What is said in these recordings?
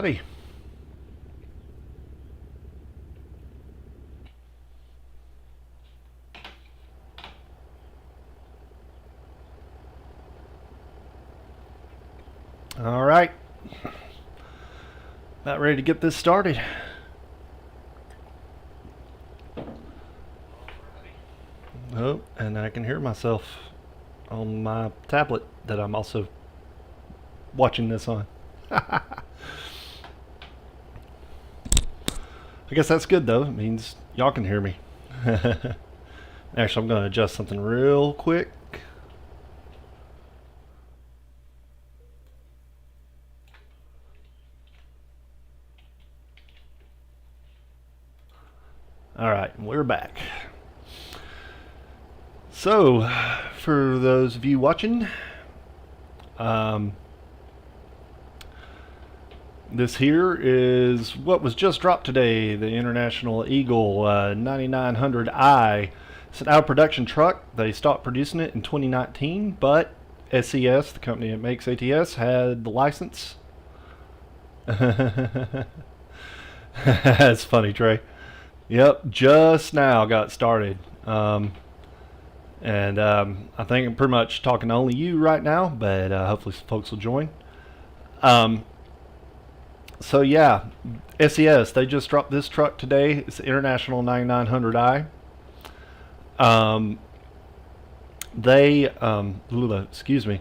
Alrighty. All right. About ready to get this started. Oh, and I can hear myself on my tablet that I'm also watching this on. I guess that's good though. It means y'all can hear me. Actually, I'm going to adjust something real quick. All right, we're back. So, for those of you watching, this here is what was just dropped today, the International Eagle 9900i. It's an out of production truck. They stopped producing it in 2019, but SES, the company that makes ATS, had the license. That's funny, Trey. Yep, just now got started. I think I'm pretty much talking to only you right now, but hopefully some folks will join. So yeah, SES, they just dropped this truck today. It's the International 9900i. Excuse me.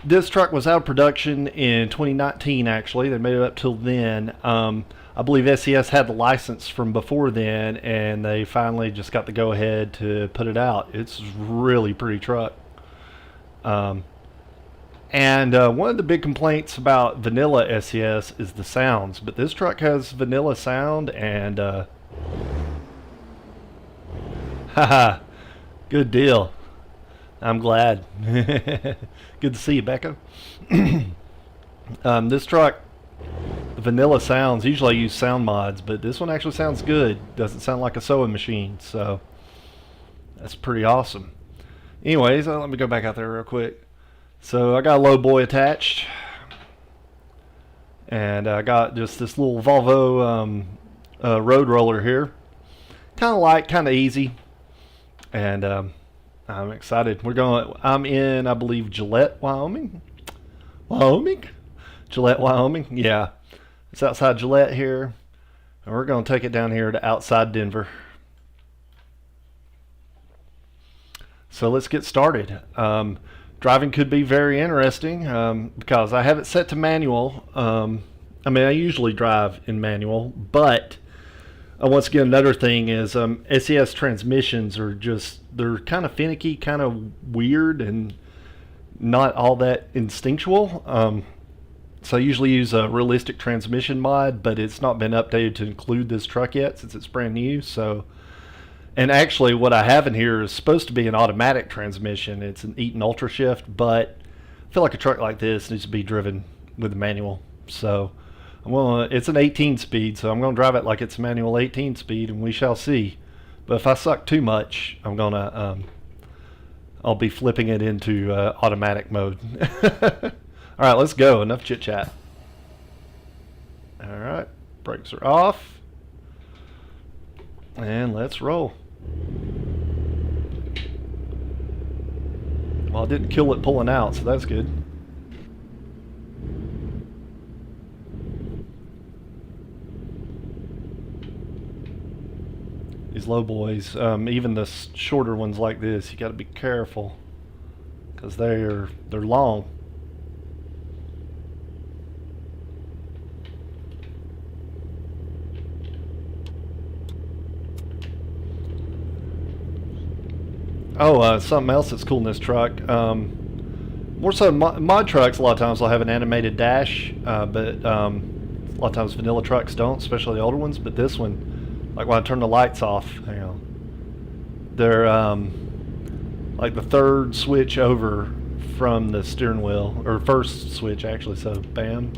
This truck was out of production in 2019, actually. They made it up till then. I believe SES had the license from before then, and they finally just got the go-ahead to put it out. It's really pretty truck. One of the big complaints about vanilla SES is the sounds, but this truck has vanilla sound, and haha, good deal. I'm glad. Good to see you, Becca. This truck, the vanilla sounds, usually I use sound mods, but this one actually sounds good. Doesn't sound like a sewing machine, so that's pretty awesome. Anyways, let me go back out there real quick. So I got a low boy attached, and I got just this little Volvo road roller here. Kind of light, kind of easy, and I'm excited. I'm in, I believe, Gillette, Wyoming. Gillette, Wyoming. Yeah, it's outside Gillette here, and we're going to take it down here to outside Denver. So let's get started. Driving could be very interesting because I have it set to manual. I usually drive in manual, but once again, another thing is SES transmissions are they're kind of finicky, kind of weird, and not all that instinctual. So I usually use a realistic transmission mod, but it's not been updated to include this truck yet since it's brand new. So, and actually what I have in here is supposed to be an automatic transmission. It's an Eaton Ultra Shift, but I feel like a truck like this needs to be driven with a manual. So it's an 18 speed, so I'm going to drive it like it's a manual 18 speed, and we shall see. But if I suck too much, I'll be flipping it into automatic mode. All right, let's go. Enough chit chat. All right, brakes are off, and let's roll. Well, I didn't kill it pulling out, so that's good. These low boys, even the shorter ones like this, you got to be careful because they're long. Oh, something else that's cool in this truck. More so mod trucks, a lot of times will have an animated dash, but a lot of times vanilla trucks don't, especially the older ones. But this one, like when I turn the lights off, they're like the third switch over from the steering wheel, or first switch actually. So bam,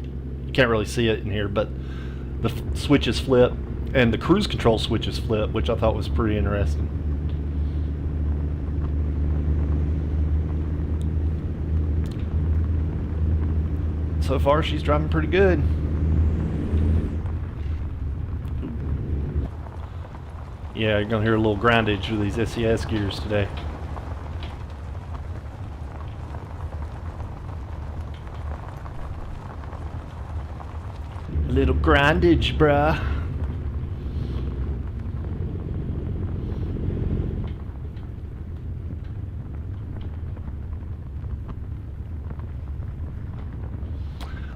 you can't really see it in here, but the switches flip, and the cruise control switches flip, which I thought was pretty interesting. So far, she's driving pretty good. Yeah, you're gonna hear a little grindage with these SES gears today. A little grindage, bruh.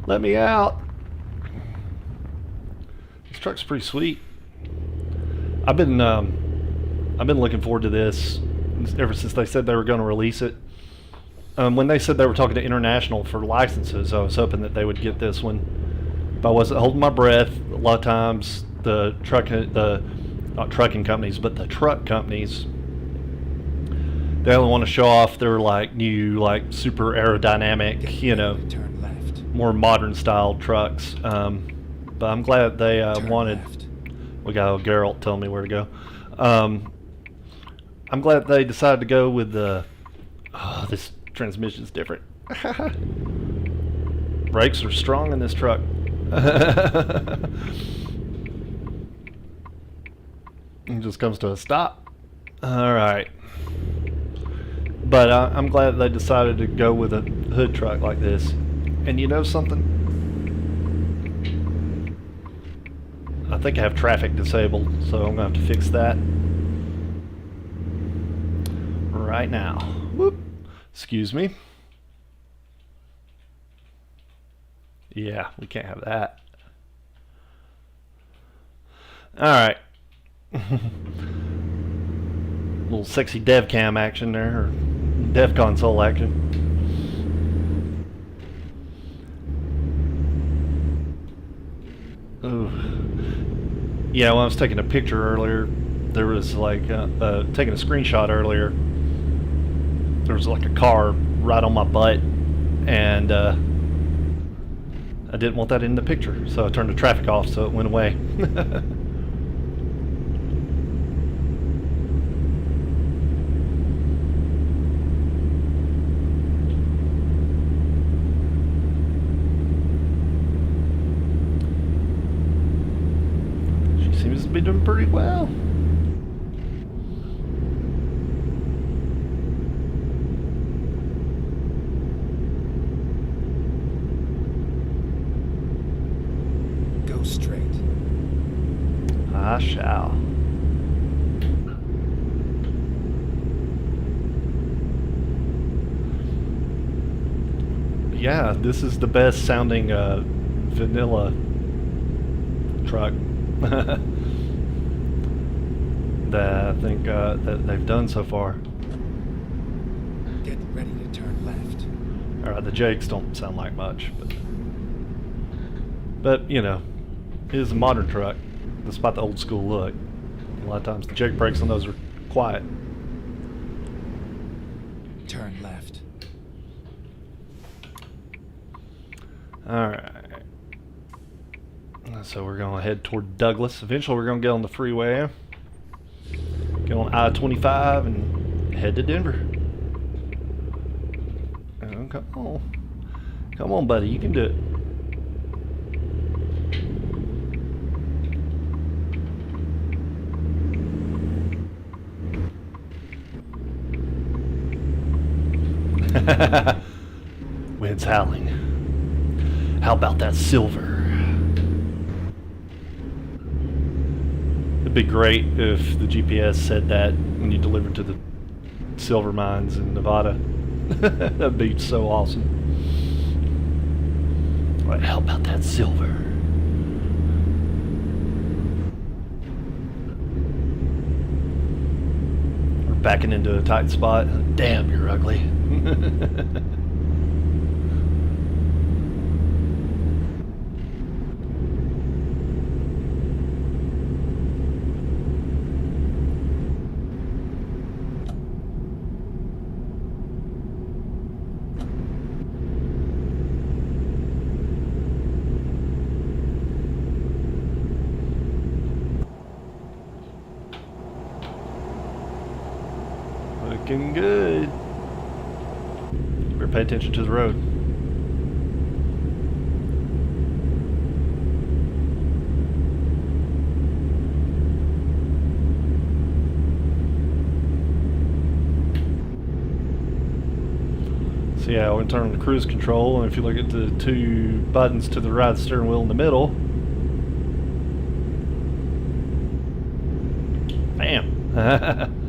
Let me out. This truck's pretty sweet. I've been looking forward to this ever since they said they were going to release it. When they said they were talking to International for licenses, I was hoping that they would get this one. But I wasn't holding my breath. A lot of times, not trucking companies, but the truck companies, they only want to show off their like new, like super aerodynamic, you know, more modern style trucks. But I'm glad they wanted. Left. We got Geralt telling me where to go. I'm glad they decided to go with the. Oh, this transmission's different. Brakes are strong in this truck. It just comes to a stop. All right. But I'm glad they decided to go with a hood truck like this. And you know something? I think I have traffic disabled, so I'm going to have to fix that right now. Whoop. Excuse me. Yeah, we can't have that. Alright. Little sexy dev cam action there, or dev console action. Ooh. Yeah, when I was taking a picture earlier, there was like taking a screenshot earlier. There was like a car right on my butt, and I didn't want that in the picture, so I turned the traffic off so it went away. Seems to be doing pretty well. Go straight. I shall. Yeah, this is the best sounding vanilla truck that I think that they've done so far. Get ready to turn left. Alright, the Jakes don't sound like much, but you know, it is a modern truck, despite the old school look. A lot of times the Jake brakes on those are quiet. Turn left. Alright. So we're going to head toward Douglas. Eventually we're going to get on the freeway, get on I-25 and head to Denver. Oh, come on. Come on, buddy. You can do it. Wind's howling. How about that silver? It'd be great if the GPS said that when you delivered to the silver mines in Nevada. That'd be so awesome. Right, how about that silver? We're backing into a tight spot. Damn, you're ugly. Looking good. Better pay attention to the road. So yeah, we're going to turn on the cruise control, and if you look at the two buttons to the right of the steering wheel in the middle, bam.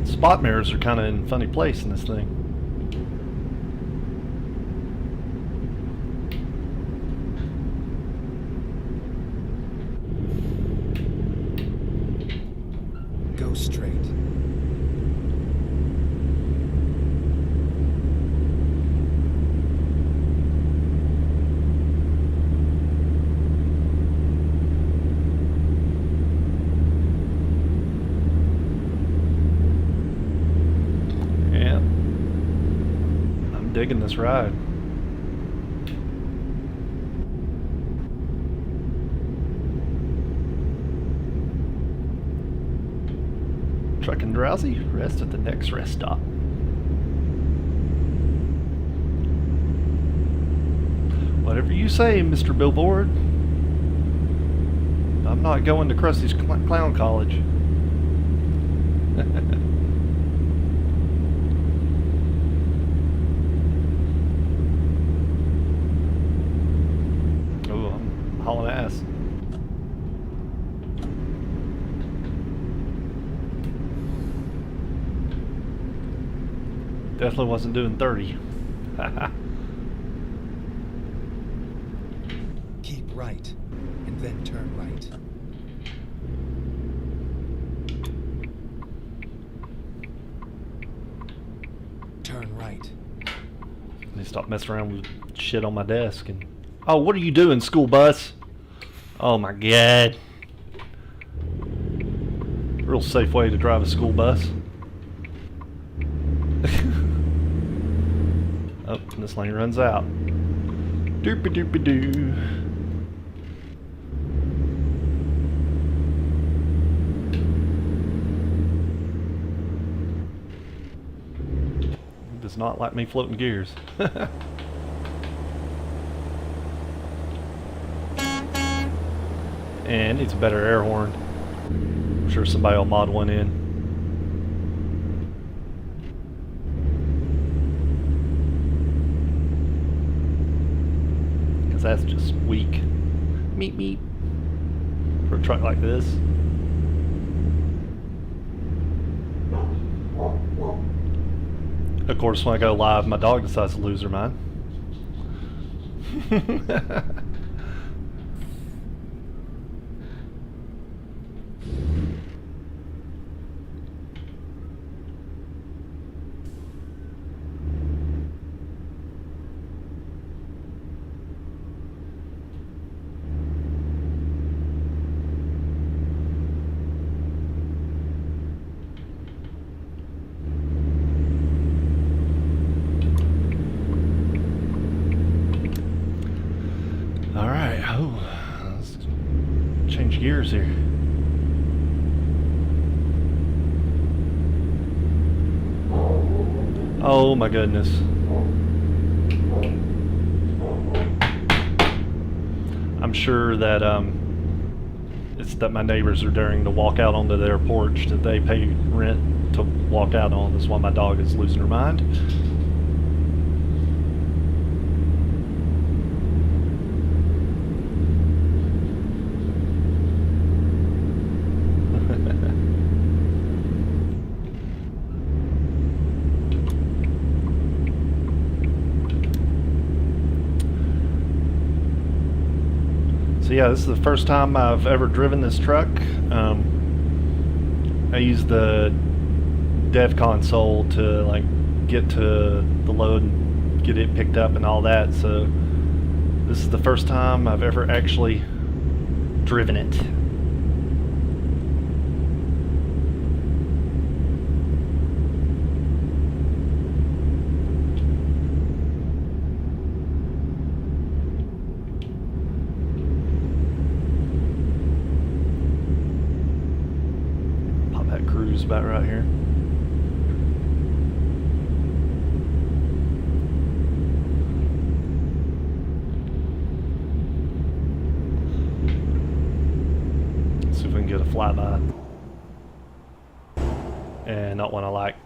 Spot mirrors are kind of in a funny place in this thing. Go straight. Yeah. I'm digging this ride. Truck and drowsy, rest at the next rest stop. Whatever you say, Mr. Billboard. I'm not going to Krusty's Clown College. Oh, I'm hauling ass. Definitely wasn't doing 30. Keep right, and then turn right. Turn right. They stop messing around with shit on my desk and... Oh, what are you doing, school bus? Oh my god. Real safe way to drive a school bus. Oh, this lane runs out. Doopy doopy doo. Does not like me floating gears. And it's a better air horn. I'm sure somebody will mod one in. Because that's just weak. Meep meep. For a truck like this. Of course, when I go live, my dog decides to lose her mind. Alright, oh, let's change gears here. Oh my goodness. I'm sure that it's that my neighbors are daring to walk out onto their porch that they pay rent to walk out on. That's why my dog is losing her mind. So yeah, this is the first time I've ever driven this truck. I used the dev console to like get to the load and get it picked up and all that. So this is the first time I've ever actually driven it. about right here. See if we can get a flyby. And not one I like.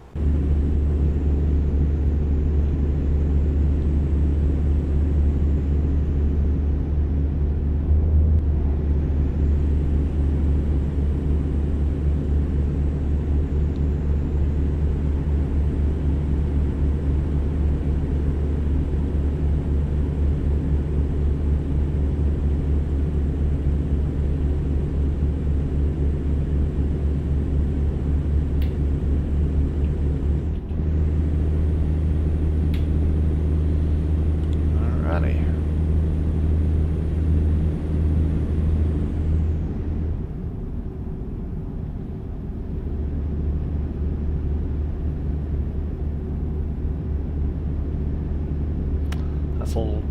That's a little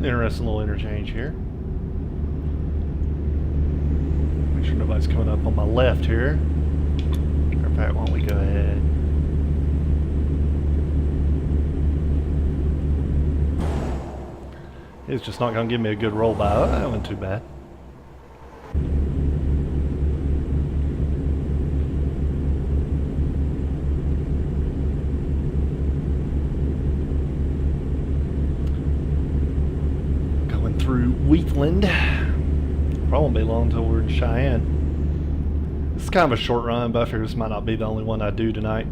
interesting little interchange here. Make sure nobody's coming up on my left here. In fact, why don't we go ahead? It's just not going to give me a good roll by. Oh, that wasn't too bad. Going through Wheatland. Probably won't be long until we're in Cheyenne. It's kind of a short run, but I figure this might not be the only one I do tonight.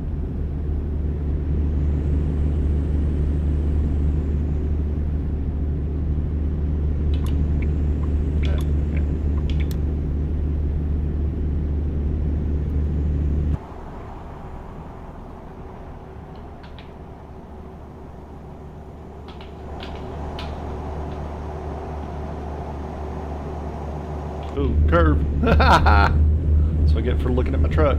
Ooh, curve. That's what I get for looking at my truck.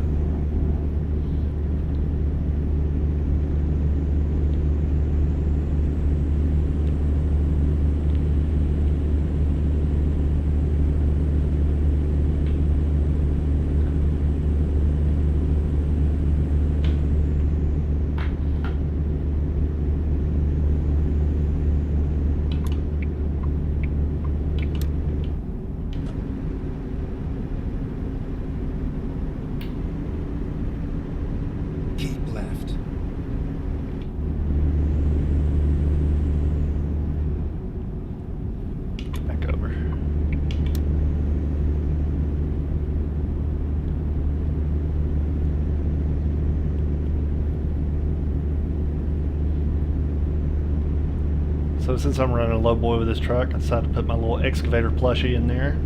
Keep left. Back over. So since I'm running a low boy with this truck, I decided to put my little excavator plushie in here.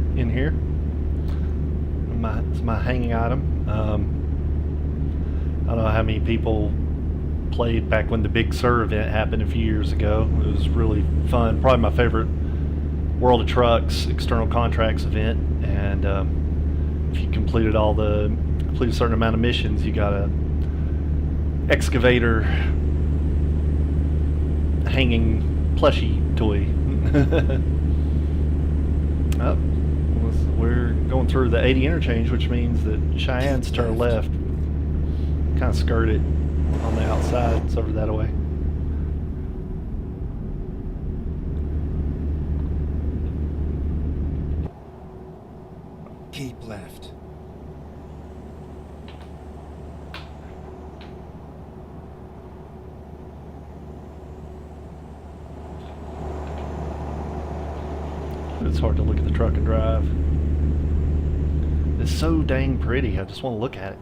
It's my hanging item. I don't know how many people played back when the Big Sur event happened a few years ago. It was really fun. Probably my favorite World of Trucks external contracts event. And if you complete a certain amount of missions, you got a excavator hanging plushie toy. Oh, we're going through the 80 interchange, which means that Cheyenne's to our left. Kind of skirt it on the outside. It's over that way. Keep left. It's hard to look at the truck and drive. It's so dang pretty. I just want to look at it.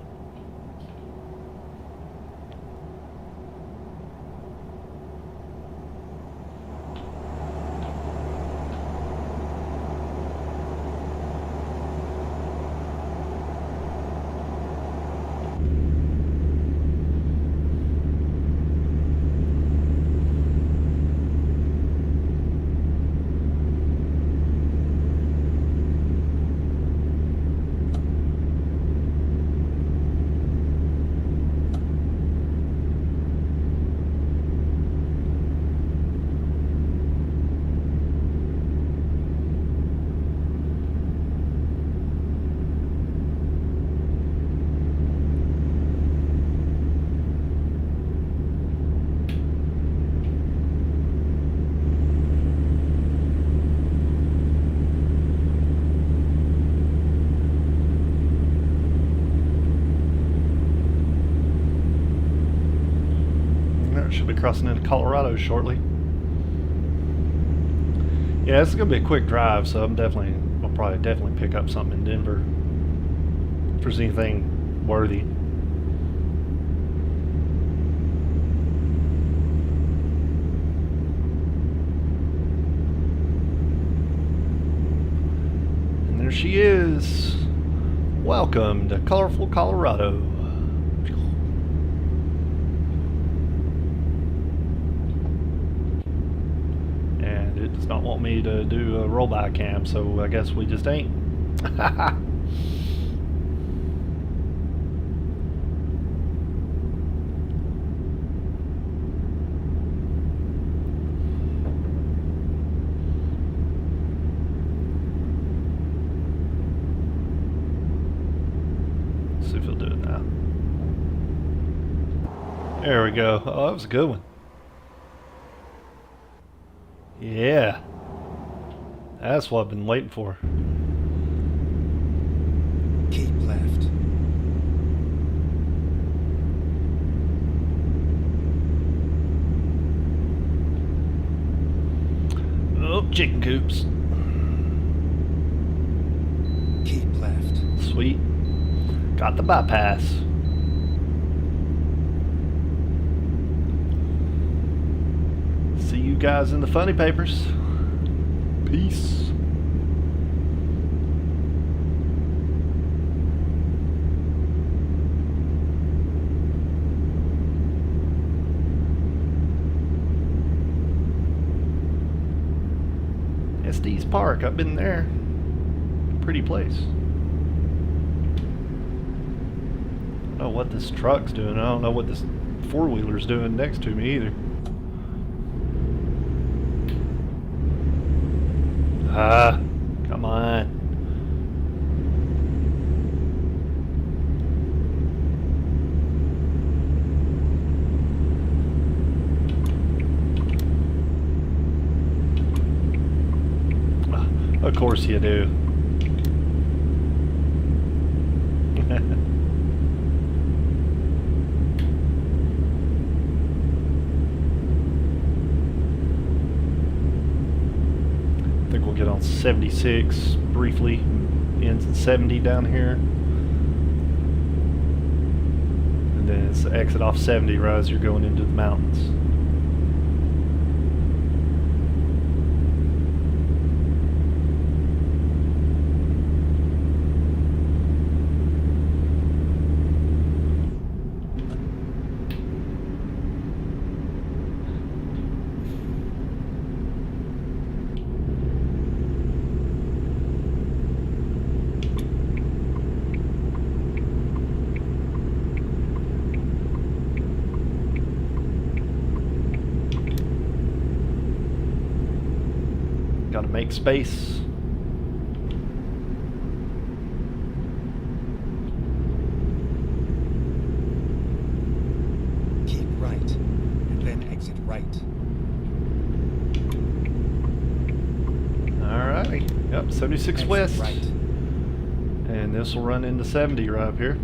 Alright, should be crossing into Colorado shortly. Yeah, this is gonna be a quick drive, so I'll probably definitely pick up something in Denver if there's anything worthy. And there she is. Welcome to colorful Colorado. And it does not want me to do a roll-by cam, so I guess we just ain't. See if he'll do it now. There we go. Oh, that was a good one. Yeah. That's what I've been waiting for. Keep left. Oh, chicken coops. Keep left. Sweet. Got the bypass. See you guys in the funny papers. Peace. Estes Park, I've been there. Pretty place. I don't know what this truck's doing. I don't know what this four-wheeler's doing next to me either. Ah, come on. Of course you do. I think we'll get on 76 briefly. Ends at 70 down here. And then it's the exit off 70 right as you're going into the mountains. Gotta make space. Keep right, and then exit right. Alrighty. Yep, 76 Exit west. right. And this will run into 70 right up here.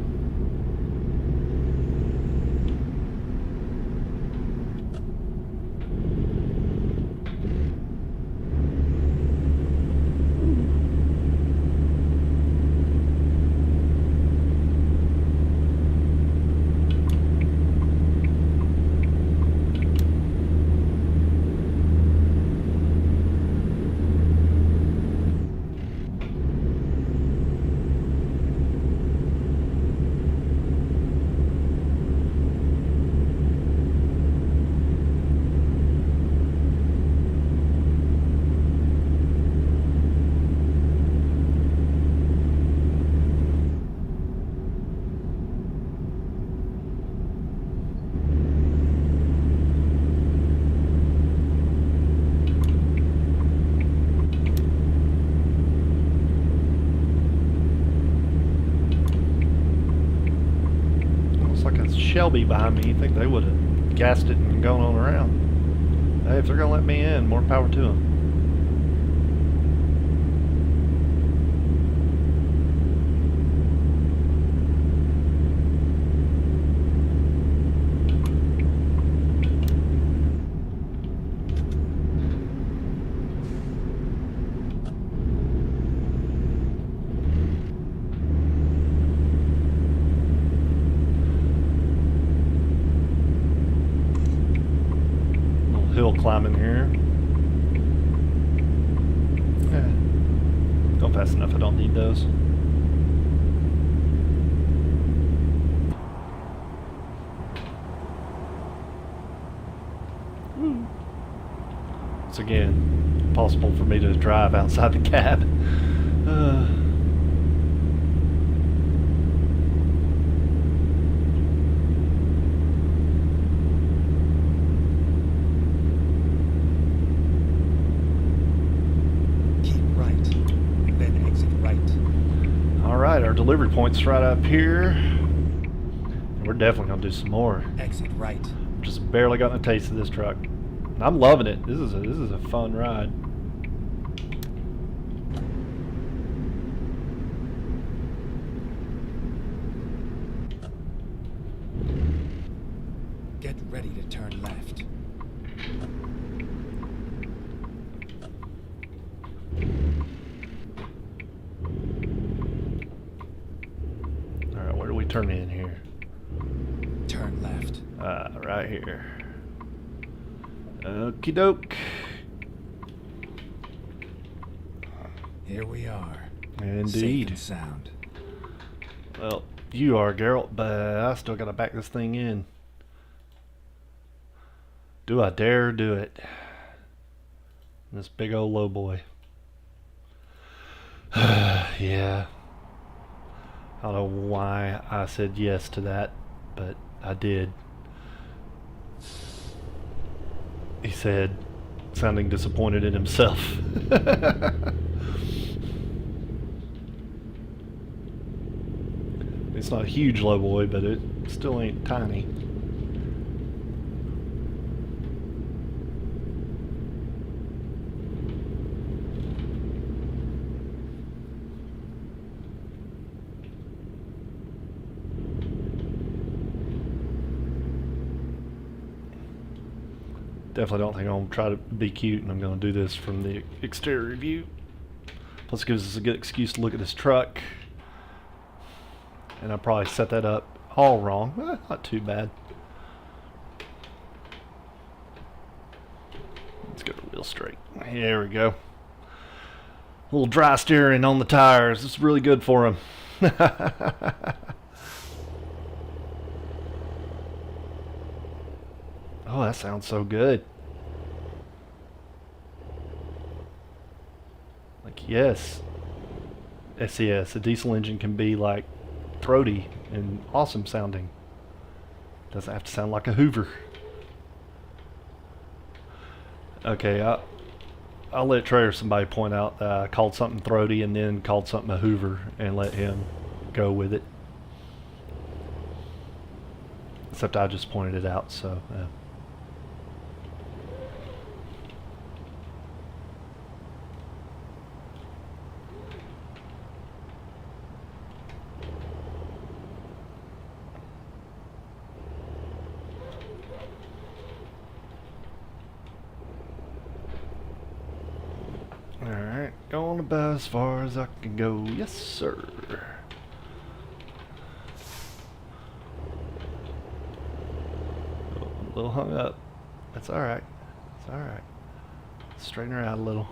Shelby behind me. You think they would have gassed it and gone on around. Hey, if they're gonna let me in, more power to them. hill climbing here. Yeah. Go fast enough, I don't need those. It's again possible for me to drive outside the cab. Keep right, and then exit right. Alright, our delivery point's right up here. And we're definitely going to do some more. Exit right. Just barely gotten a taste of this truck. I'm loving it. This is a fun ride. Get ready to turn left. Alright, where do we turn in here? Turn left. Right here. Okie doke. Here we are. Indeed. Safe and sound. Well, you are, Geralt, but I still gotta back this thing in. Do I dare do it? This big old low boy. Yeah. I don't know why I said yes to that, but I did. He said, sounding disappointed in himself. It's not a huge low boy, but it still ain't tiny. Definitely don't think I'm going to try to be cute, and I'm going to do this from the exterior view. Plus it gives us a good excuse to look at this truck. And I probably set that up all wrong. Not too bad. Let's get the wheel straight. There we go. A little dry steering on the tires. It's really good for them. Oh, that sounds so good. Like, yes. SES, a diesel engine can be like throaty and awesome sounding. Doesn't have to sound like a Hoover. Okay, I'll let Trey or somebody point out that I called something throaty and then called something a Hoover and let him go with it. Except I just pointed it out, so yeah. Alright, going about as far as I can go. Yes, sir. Oh, I'm a little hung up. That's alright. It's alright. Straighten her out a little.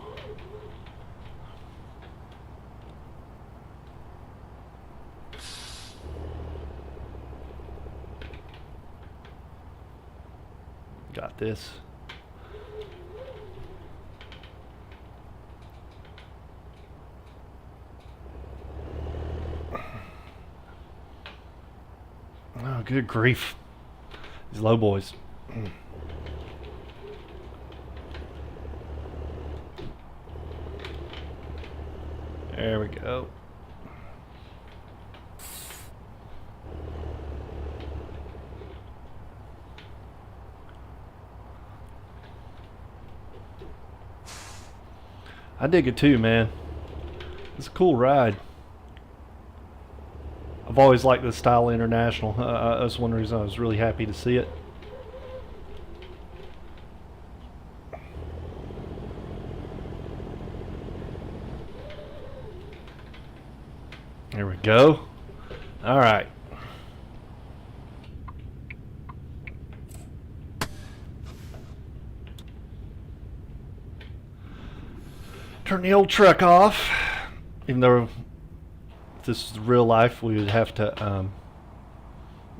Got this. Oh, good grief. These low boys. There we go. I dig it too, man. It's a cool ride. I've always liked this style of International. That's one reason I was really happy to see it. There we go. All right. Turn the old truck off. Even though if this is real life, we would have to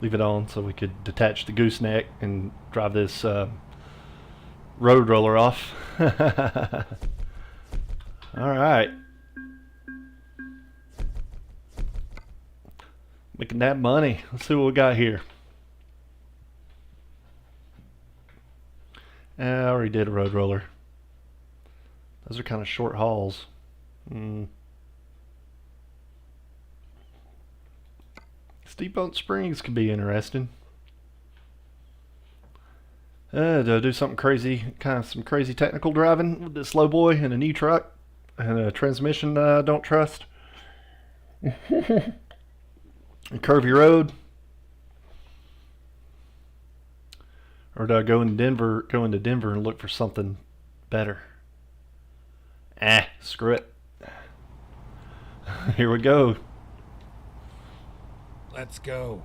leave it on so we could detach the gooseneck and drive this road roller off. Alright. Making that money. Let's see what we got here. I already did a road roller. Those are kind of short hauls. Steamboat Springs could be interesting. Do I do something crazy, kind of some crazy technical driving with this slow boy and a new truck and a transmission I don't trust? A curvy road? Or do I go into Denver and look for something better? Screw it. Here we go. Let's go.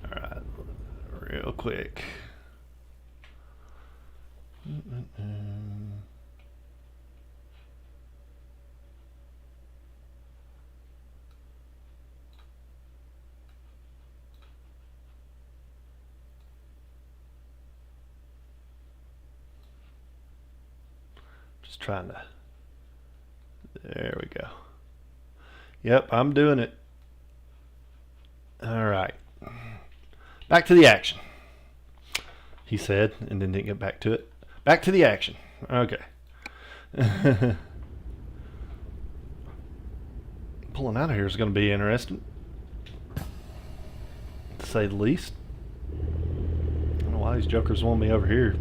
Alright, real quick. Just trying to. There we go. Yep, I'm doing it. Alright. Back to the action, he said, and then didn't get back to it. Back to the action. Okay. Pulling out of here is going to be interesting, to say the least. I don't know why these jokers want me over here.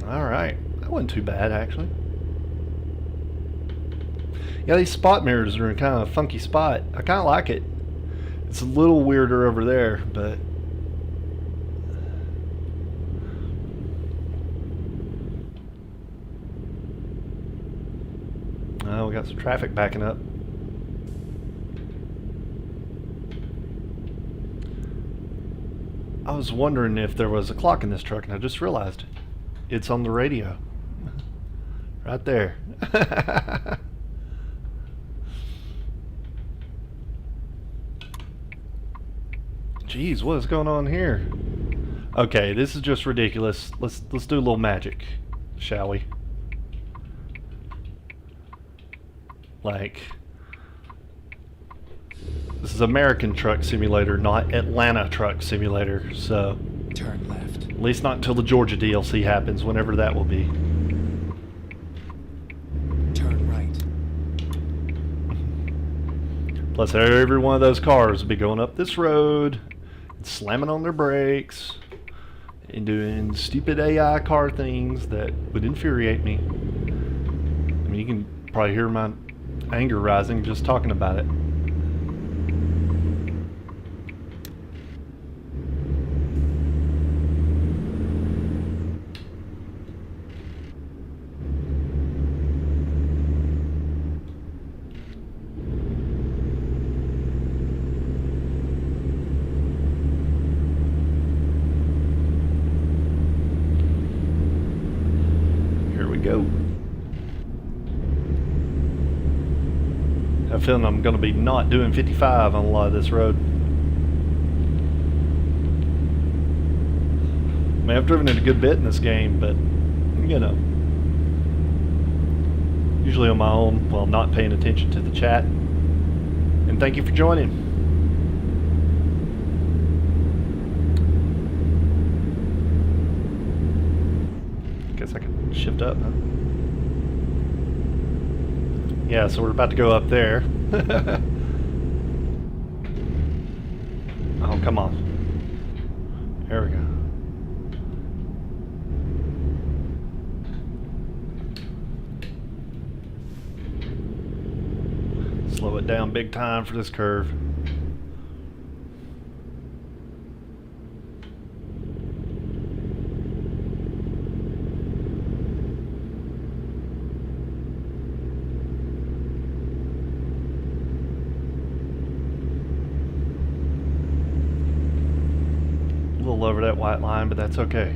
Alright, that wasn't too bad actually. Yeah, these spot mirrors are in kind of a funky spot. I kind of like it. It's a little weirder over there, but oh, we got some traffic backing up. I was wondering if there was a clock in this truck, and I just realized it's on the radio. Right there. Jeez, what is going on here? Okay, this is just ridiculous. Let's do a little magic, shall we? Like, this is American Truck Simulator, not Atlanta Truck Simulator, so Turn left. at least not until the Georgia DLC happens, whenever that will be. Turn right. Plus, every one of those cars will be going up this road and slamming on their brakes and doing stupid AI car things that would infuriate me. I mean, you can probably hear my anger rising just talking about it. Go. I have a feeling I'm going to be not doing 55 on a lot of this road. I mean, I've driven it a good bit in this game, but you know, usually on my own, while not paying attention to the chat. And thank you for joining. Guess I can shift up, huh? Yeah, so we're about to go up there. Oh, come on. There we go. Slow it down big time for this curve. little over that white line, but that's okay.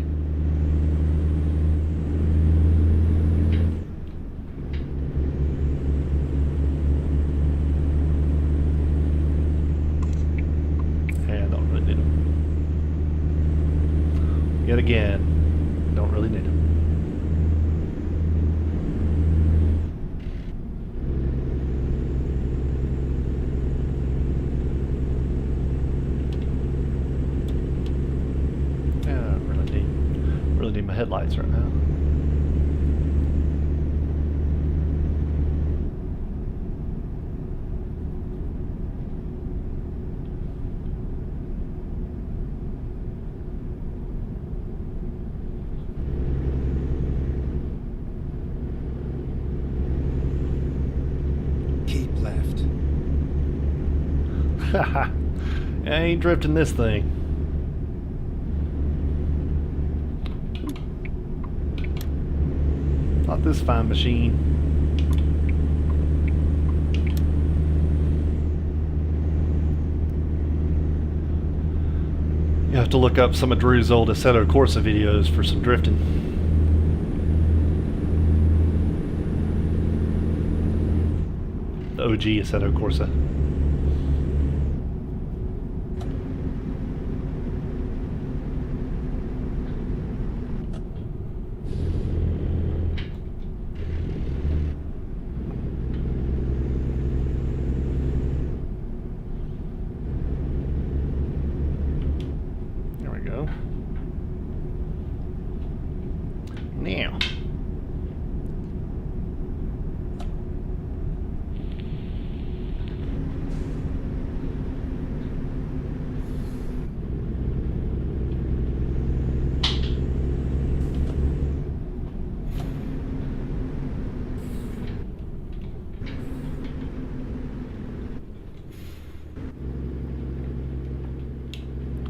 And don't really need them. Yet again, don't really need them. Need my headlights right now. Keep left. I ain't drifting this thing. Not this fine machine. You have to look up some of Drew's old Assetto Corsa videos for some drifting. The OG Assetto Corsa. Now.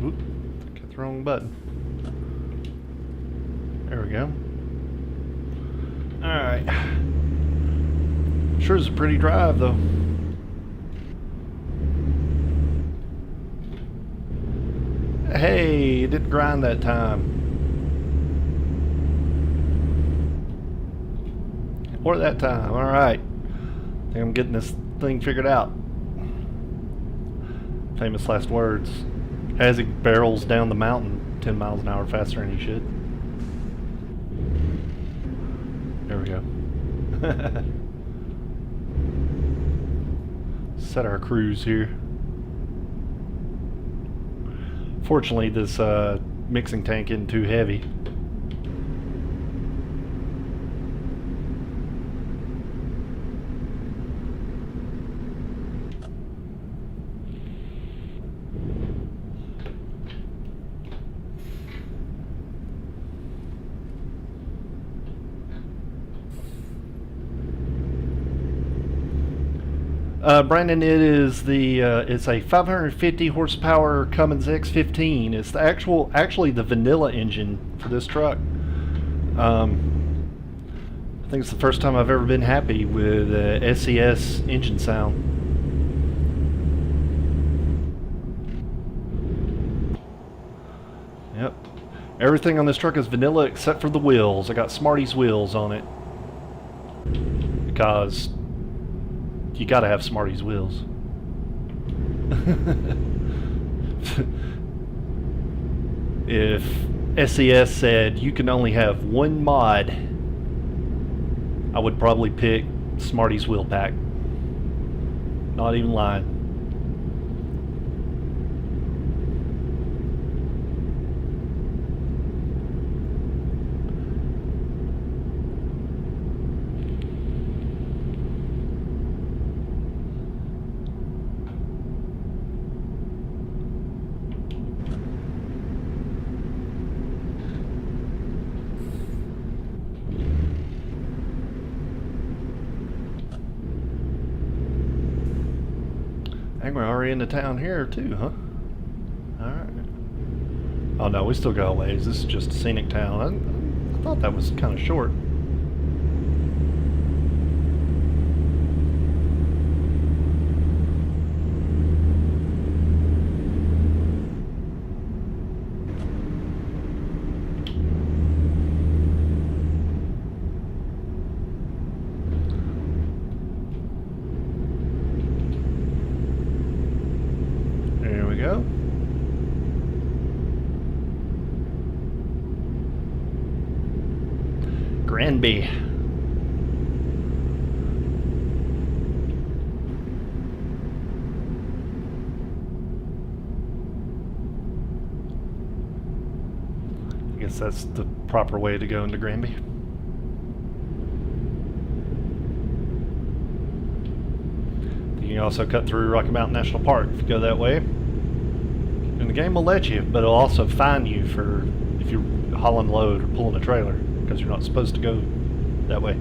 Oop, got the wrong button. There we go. Alright. Sure is a pretty drive though. Hey, it didn't grind that time. Or that time. Alright. I think I'm getting this thing figured out. Famous last words. As he barrels down the mountain 10 miles an hour faster than he should. There we go. Set our cruise here. Fortunately, this mixing tank isn't too heavy. Brandon, it is it's a 550 horsepower Cummins X15. It's the actually the vanilla engine for this truck. I think it's the first time I've ever been happy with SES engine sound. Yep, everything on this truck is vanilla except for the wheels. I got Smarties wheels on it because you gotta have Smarties wheels. If SES said you can only have one mod, I would probably pick Smarties wheel pack. Not even lying. I think we're already in the town here too, huh? Alright. Oh no, we still got a ways. This is just a scenic town. I thought that was kind of short. we go. Granby. I guess that's the proper way to go into Granby. You can also cut through Rocky Mountain National Park if you go that way. And the game will let you, but it'll also fine you for if you're hauling load or pulling a trailer, because you're not supposed to go that way.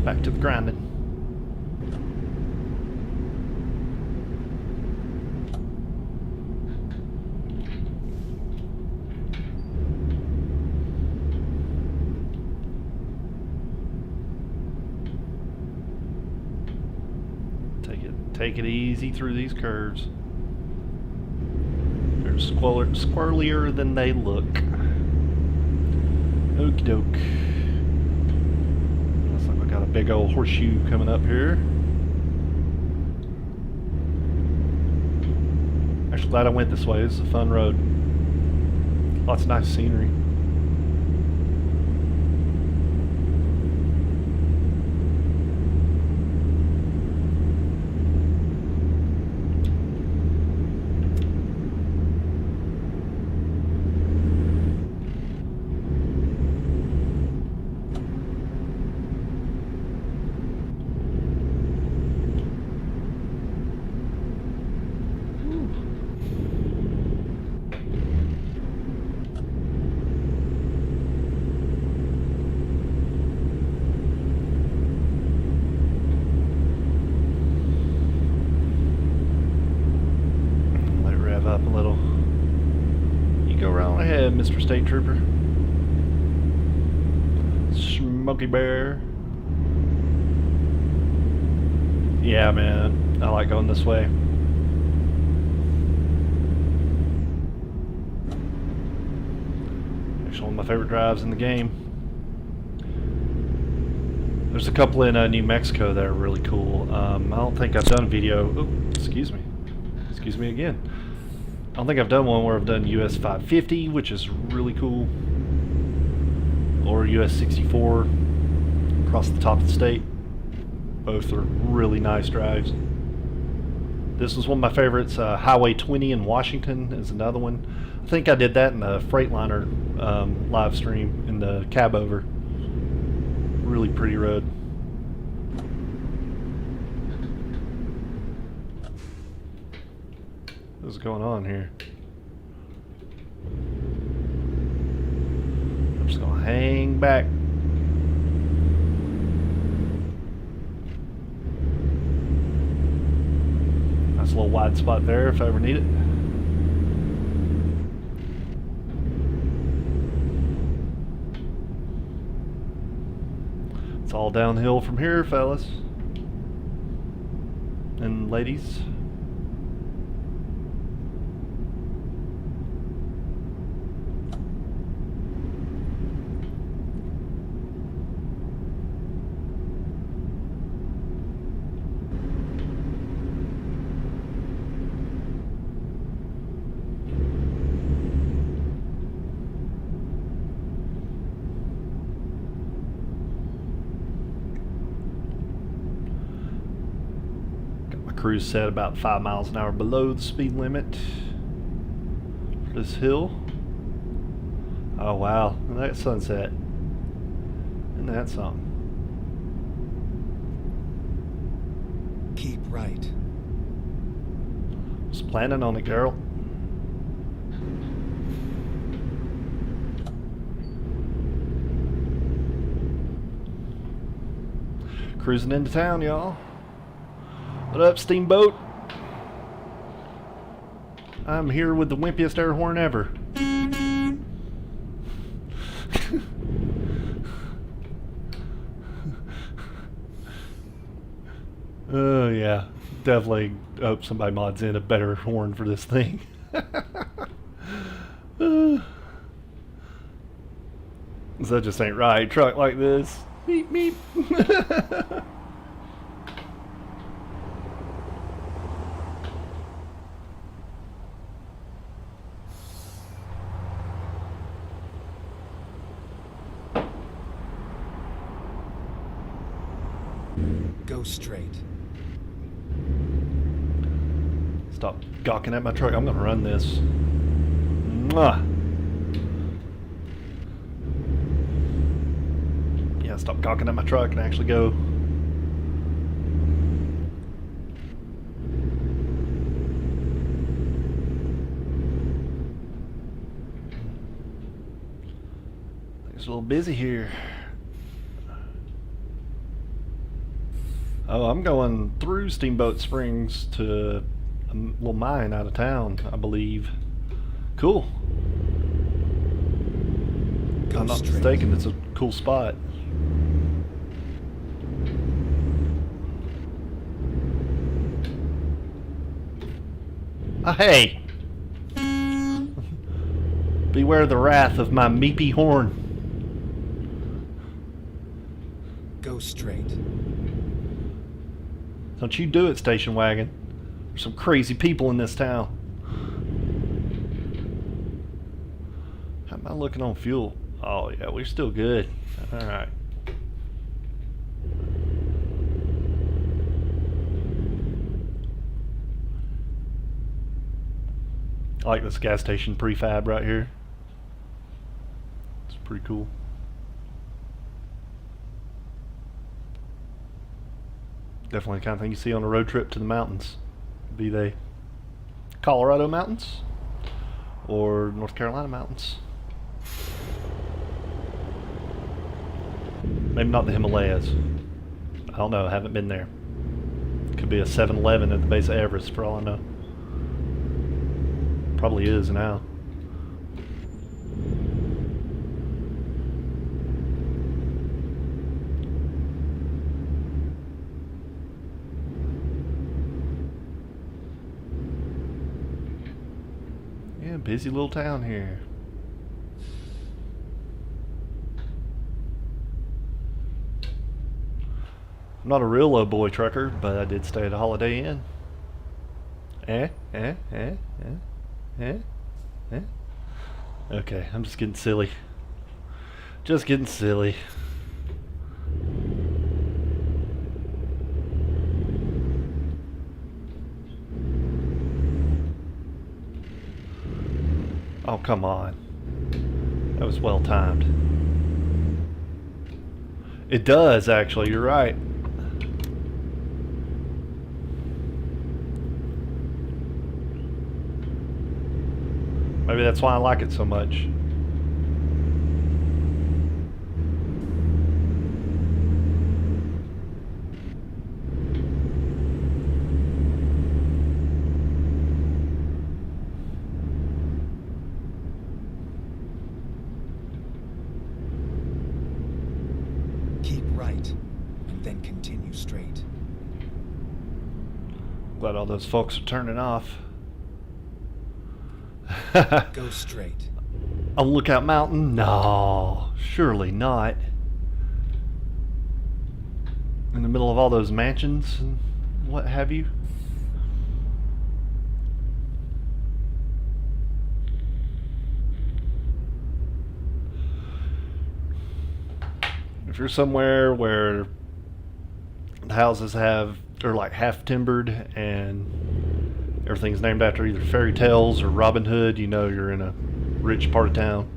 Back to the grinding. Take it easy through these curves. They're squirrelier than they look. Okie doke. Got a big old horseshoe coming up here. Actually glad I went this way. This is a fun road. Lots of nice scenery. Up a little. You go right on ahead, Mr. State Trooper. Smokey Bear. Yeah, man. I like going this way. Actually, one of my favorite drives in the game. There's a couple in New Mexico that are really cool. I don't think I've done a video. Oh, excuse me. Excuse me again. I don't think I've done one where I've done US 550, which is really cool, or US 64 across the top of the state. Both are really nice drives. This was one of my favorites. Highway 20 in Washington is another one. I think I did that in the Freightliner live stream in the cab over. Really pretty road. What's going on here? I'm just gonna hang back. Nice little wide spot there if I ever need it. It's all downhill from here, fellas and ladies. Cruise set about 5 miles an hour below the speed limit for this hill. Oh wow, and that sunset. Isn't that something? Keep right. Was planning on it, girl. Cruising into town, y'all. What up, Steamboat? I'm here with the wimpiest air horn ever. Oh, yeah. Definitely hope somebody mods in a better horn for this thing. That just ain't right. Truck like this. Meep, meep. Go straight. Stop gawking at my truck. I'm gonna run this. Mwah. Yeah, stop gawking at my truck and actually go. It's a little busy here. Oh, I'm going through Steamboat Springs to a little mine out of town, I believe. Cool. If I'm not mistaken, it's a cool spot. Hey! Beware the wrath of my meepy horn. Go straight. Don't you do it, station wagon. There's some crazy people in this town. How am I looking on fuel? Oh yeah, we're still good. Alright. I like this gas station prefab right here. It's pretty cool. Definitely the kind of thing you see on a road trip to the mountains. Be they Colorado mountains or North Carolina mountains. Maybe not the Himalayas. I don't know, I haven't been there. Could be a 7-Eleven at the base of Everest for all I know. Probably is now. Yeah, busy little town here. I'm not a real low boy trucker, but I did stay at a Holiday Inn. Okay, I'm just getting silly. Just getting silly. Oh, come on. That was well timed. It does, actually, you're right. Maybe that's why I like it so much. Keep right, and then continue straight. Glad all those folks are turning off. Go straight. On Lookout Mountain? No, surely not. In the middle of all those mansions and what have you. If you're somewhere where the houses are like half timbered and everything's named after either fairy tales or Robin Hood, you know you're in a rich part of town.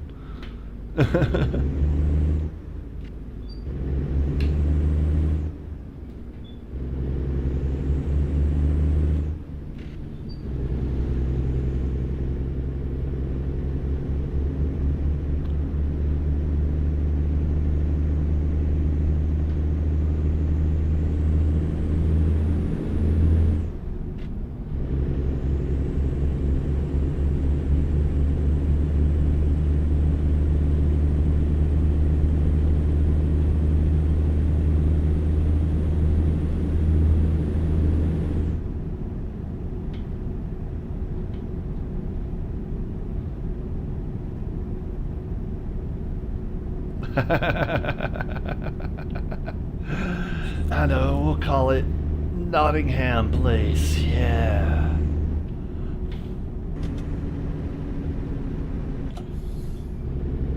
I know, we'll call it Nottingham Place, yeah.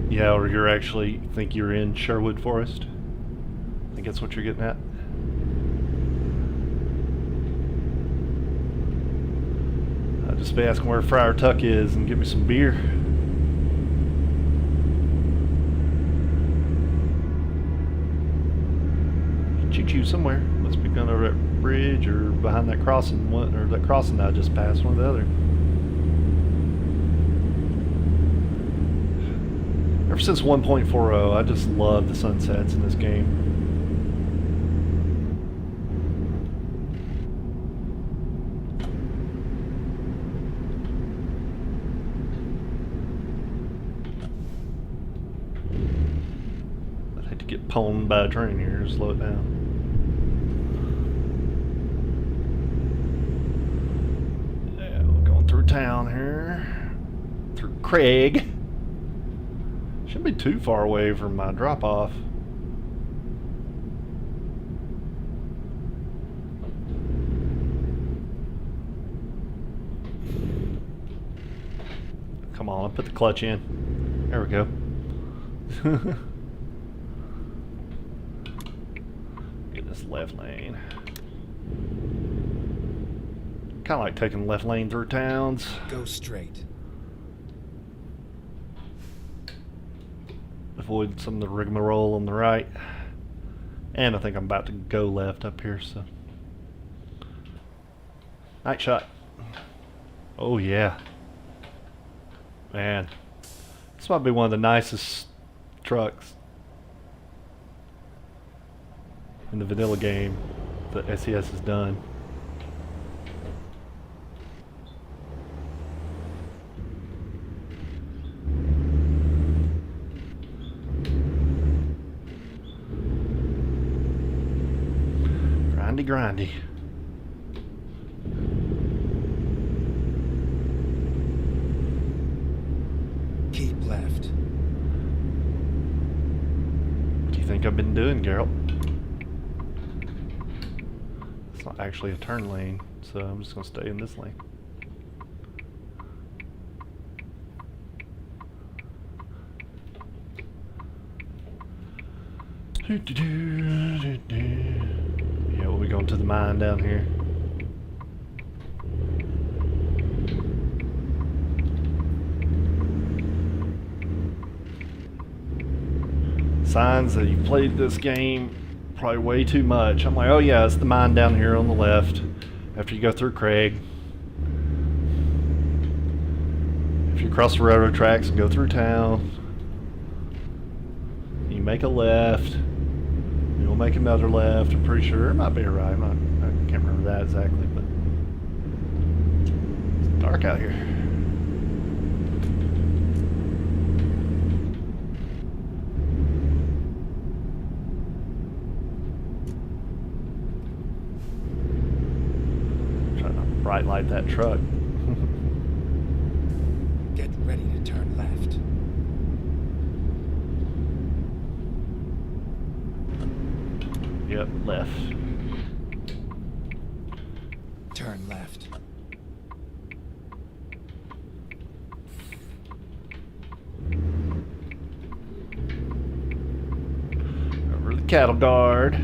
Yeah, or you're actually think you're in Sherwood Forest? I think that's what you're getting at. I'll just be asking where Friar Tuck is and get me some beer. Choo-choo somewhere. Must be going over that bridge or behind that crossing, one or that crossing I just passed, one or the other. Ever since 1.40, I just love the sunsets in this game. I'd hate to get pwned by a train here, slow it down. Yeah, we're going through town here. Through Craig. Shouldn't be too far away from my drop-off. Come on, put the clutch in. There we go. Get this left lane. Kind of like taking the left lane through towns. Go straight. Avoid some of the rigmarole on the right. And I think I'm about to go left up here, so. Night shot. Oh yeah. Man. This might be one of the nicest trucks in the vanilla game that SES has done. Grindy. Keep left. What do you think I've been doing, Geralt? It's not actually a turn lane, so I'm just going to stay in this lane. Yeah, we'll be going to the mine down here. Signs that you played this game probably way too much. I'm like, oh yeah, it's the mine down here on the left after you go through Craig. If you cross the railroad tracks and go through town, you make a left. You'll make another left. I'm pretty sure it might be a right. I can't remember that exactly, but it's dark out here. Trying to bright light that truck. Get ready to turn left. Yep, left. Turn left. Over the cattle guard.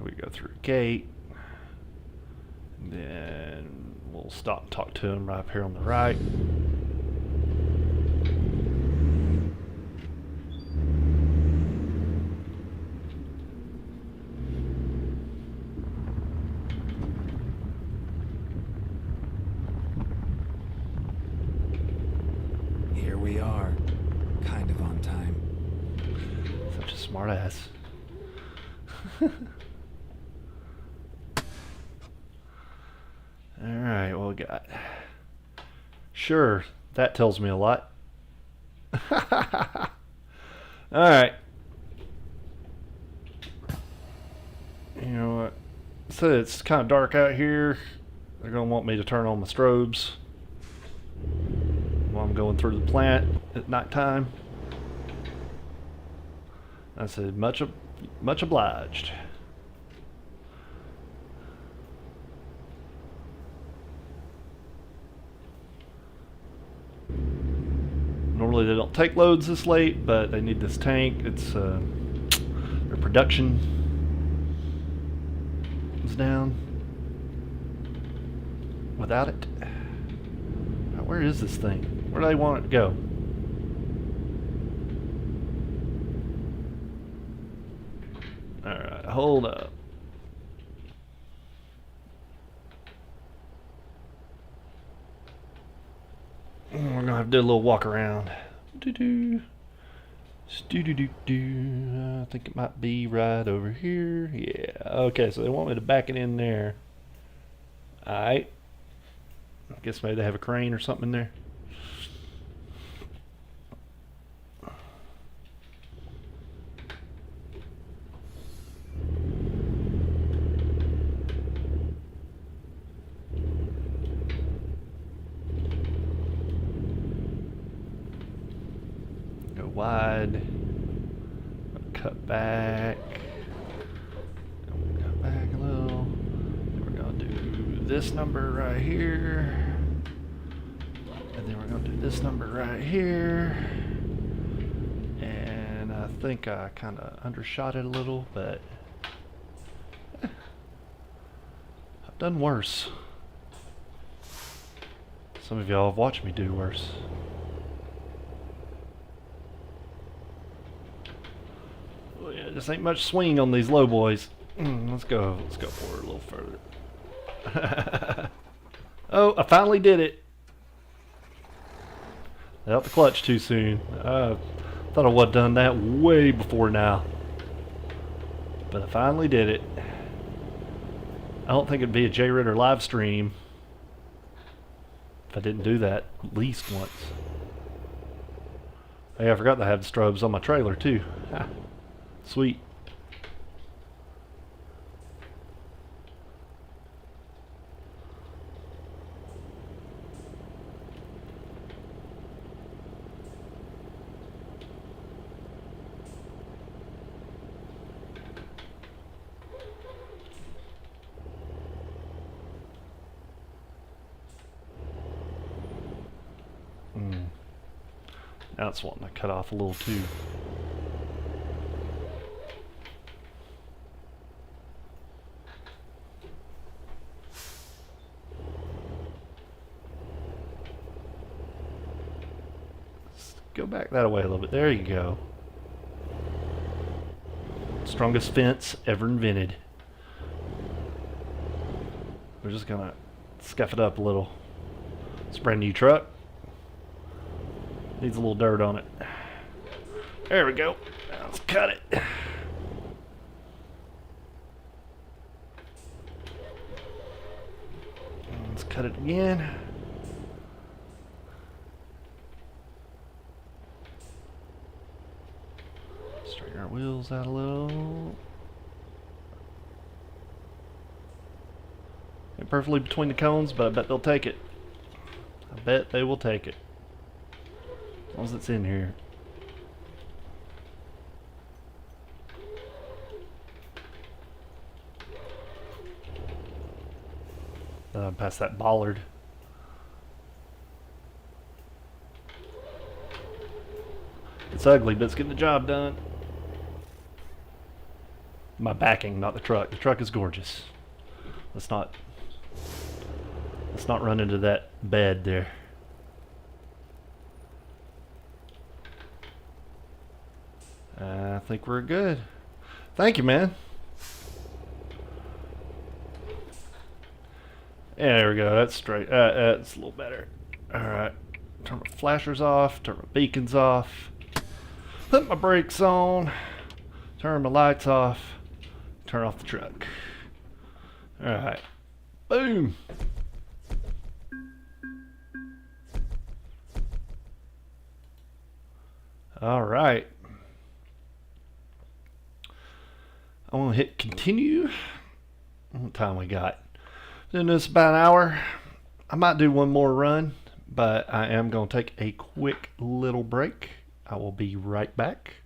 We go through a gate, then we'll stop and talk to him right up here on the right. time. Such a smart ass. Alright, what we got? Sure, that tells me a lot. Alright. You know what? So it's kind of dark out here. They're going to want me to turn on my strobes while I'm going through the plant at nighttime. I said, much obliged. Normally they don't take loads this late, but they need this tank. It's their production is down without it. Where is this thing? Where do they want it to go? Alright, hold up. We're gonna have to do a little walk around. Do-do. Do-do-do-do. I think it might be right over here. Yeah. Okay, so they want me to back it in there. Alright. I guess maybe they have a crane or something in there. Go wide. Cut back. Cut back a little. We're going to do this number right here. And then we're going to do this number right here. And I think I kind of undershot it a little, but I've done worse. Some of y'all have watched me do worse. Oh yeah, just ain't much swing on these low boys. Let's go forward a little further. Oh, I finally did it. Out the clutch too soon. Thought I would have done that way before now. But I finally did it. I don't think it'd be a J Ritter live stream if I didn't do that at least once. Hey, I forgot to have the strobes on my trailer too. Sweet. Now it's wanting to cut off a little too. Let's go back that way a little bit. There you go. Strongest fence ever invented. We're just gonna scuff it up a little. It's a brand new truck. Needs a little dirt on it. There we go. Now let's cut it. Let's cut it again. Straighten our wheels out a little. Ain't perfectly between the cones, but I bet they'll take it. I bet they will take it. As long as it's in here. Past that bollard. It's ugly, but it's getting the job done. My backing, not the truck. The truck is gorgeous. Let's not run into that bed there. I think we're good. Thank you, man. Yeah, there we go. That's straight. That's a little better. Alright. Turn my flashers off. Turn my beacons off. Put my brakes on. Turn my lights off. Turn off the truck. Alright. Boom. Alright. I'm going to hit continue. What time we got? Doing this about an hour. I might do one more run, but I am going to take a quick little break. I will be right back.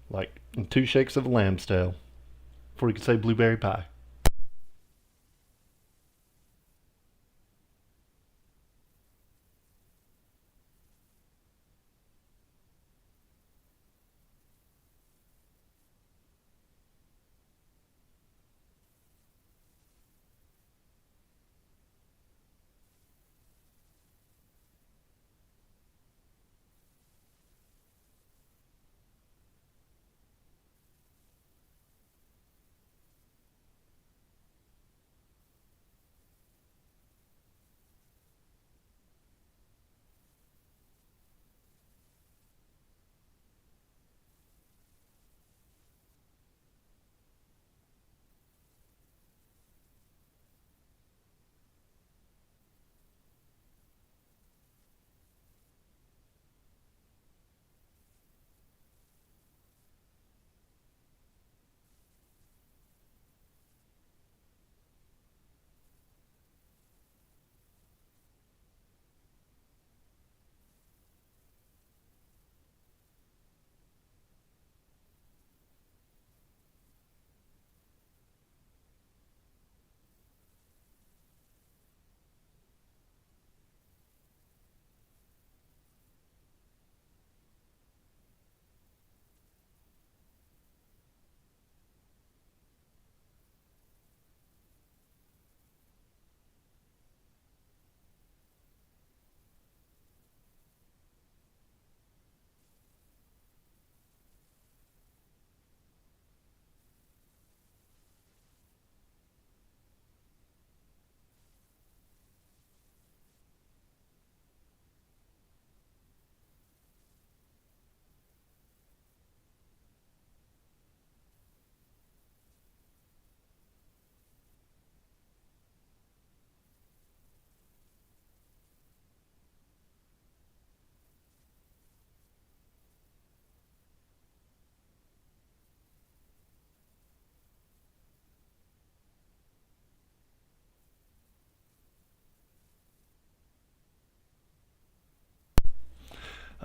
Like 2 shakes of a lamb's tail before you can say blueberry pie.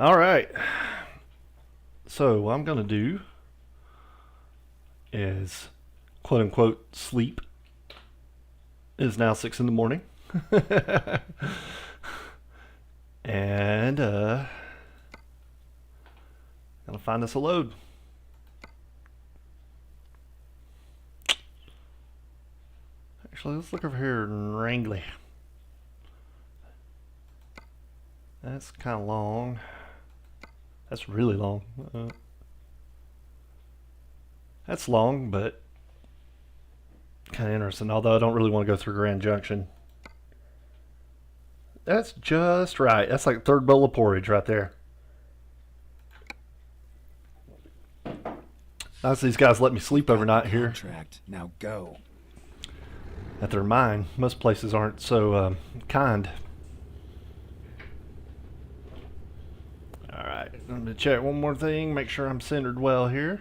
All right. So what I'm going to do is quote unquote sleep. It is now 6 in the morning. And gotta find us a load. Actually, let's look over here in Wrangley. That's kind of long. That's really long. That's long, but kind of interesting. Although I don't really want to go through Grand Junction. That's just right. That's like third bowl of porridge right there. Nice these guys let me sleep overnight here. Contract. Now go. That they're mine. Most places aren't so kind. Alright, I'm going to check one more thing, make sure I'm centered well here.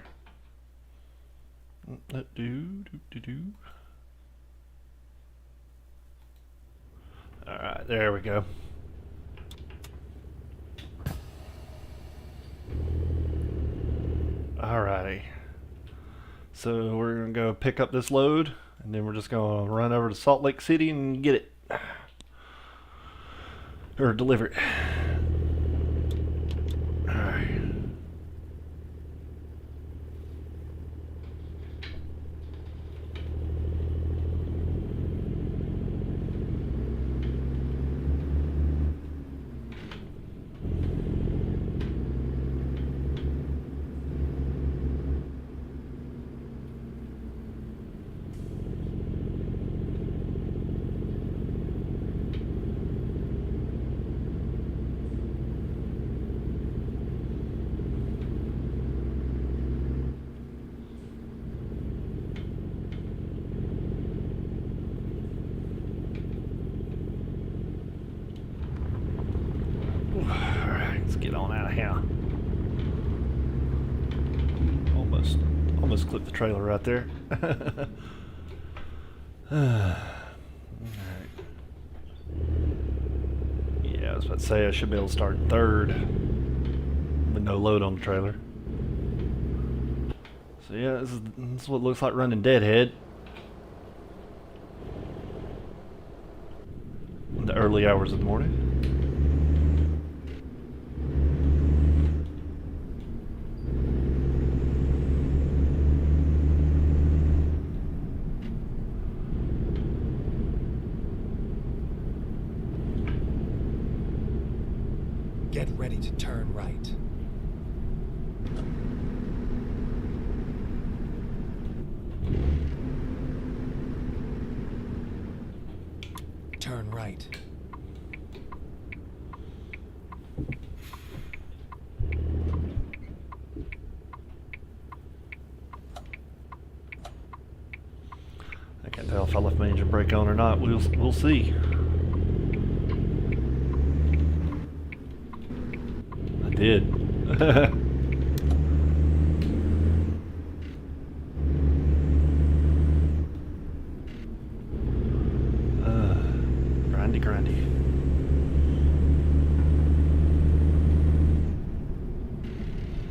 Alright, there we go. Alrighty. So we're going to go pick up this load, and then we're just going to run over to Salt Lake City and get it. Or deliver it. Alright. Let's get on out of here. Almost clipped the trailer right there. Alright. Yeah, I was about to say I should be able to start third with no load on the trailer. So yeah, this is what it looks like running Deadhead in the early hours of the morning. Get ready to turn right. Turn right. I can't tell if I left my engine brake on or not. We'll see. I did. Grindy.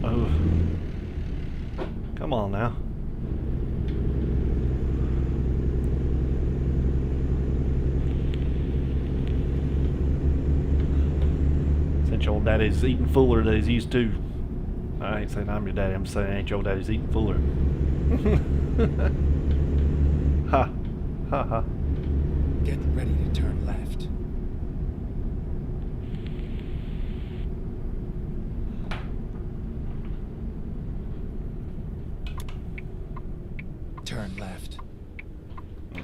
Oh. Come on now. Since your old daddy's eating fuller than he's used to. I ain't saying I'm your daddy, I'm saying ain't your daddy's eating fuller. Ha. Ha ha. Get ready to turn left. Turn left. I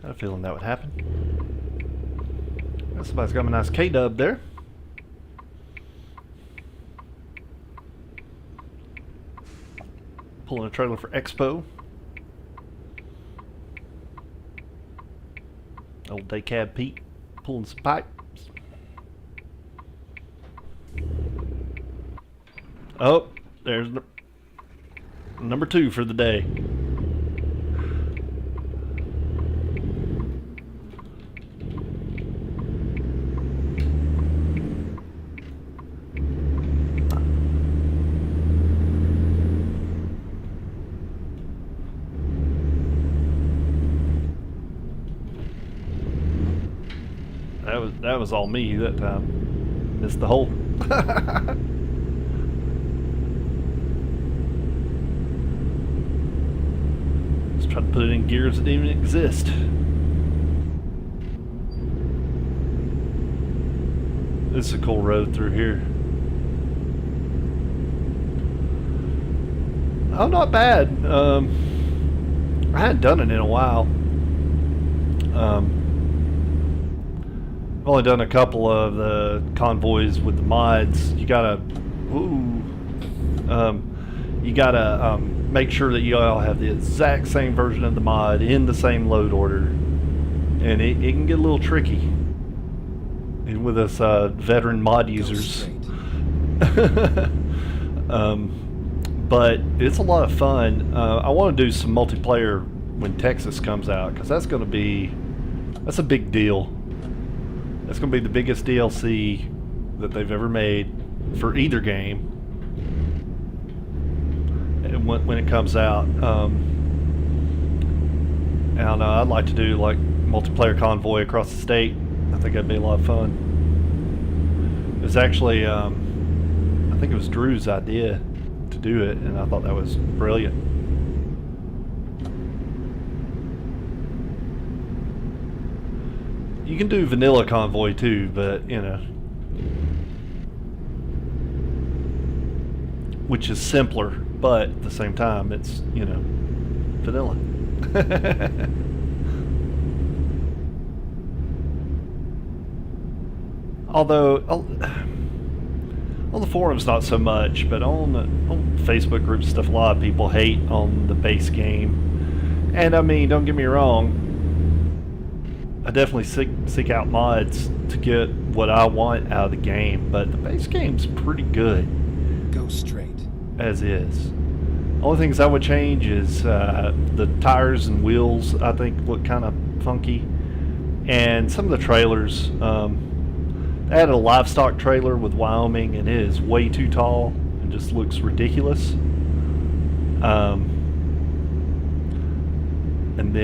had a feeling that would happen. Somebody's got a nice K-dub there. Pulling a trailer for Expo. Old day cab Pete pulling some pipes. Oh, there's number 2 for the day. That was all me that time. Missed the hole. Just trying to put it in gears that didn't even exist. This is a cool road through here. Oh, not bad. I hadn't done it in a while. I've only done a couple of the convoys with the mods. You gotta, make sure that you all have the exact same version of the mod in the same load order, and it can get a little tricky. And with us veteran mod users. But it's a lot of fun. I want to do some multiplayer when Texas comes out, because that's a big deal. That's going to be the biggest DLC that they've ever made for either game when it comes out. And I'd like to do like multiplayer convoy across the state. I think that'd be a lot of fun. It was actually, I think it was Drew's idea to do it, and I thought that was brilliant. You can do vanilla convoy too, but you know, which is simpler, but at the same time it's, you know, vanilla. Although on the forums not so much, but on Facebook groups and stuff, a lot of people hate on the base game. And I mean, don't get me wrong, I definitely seek out mods to get what I want out of the game, but the base game's pretty good Go straight. as is. Only things I would change is the tires and wheels. I think look kind of funky, and some of the trailers. They added a livestock trailer with Wyoming, and it is way too tall and just looks ridiculous. And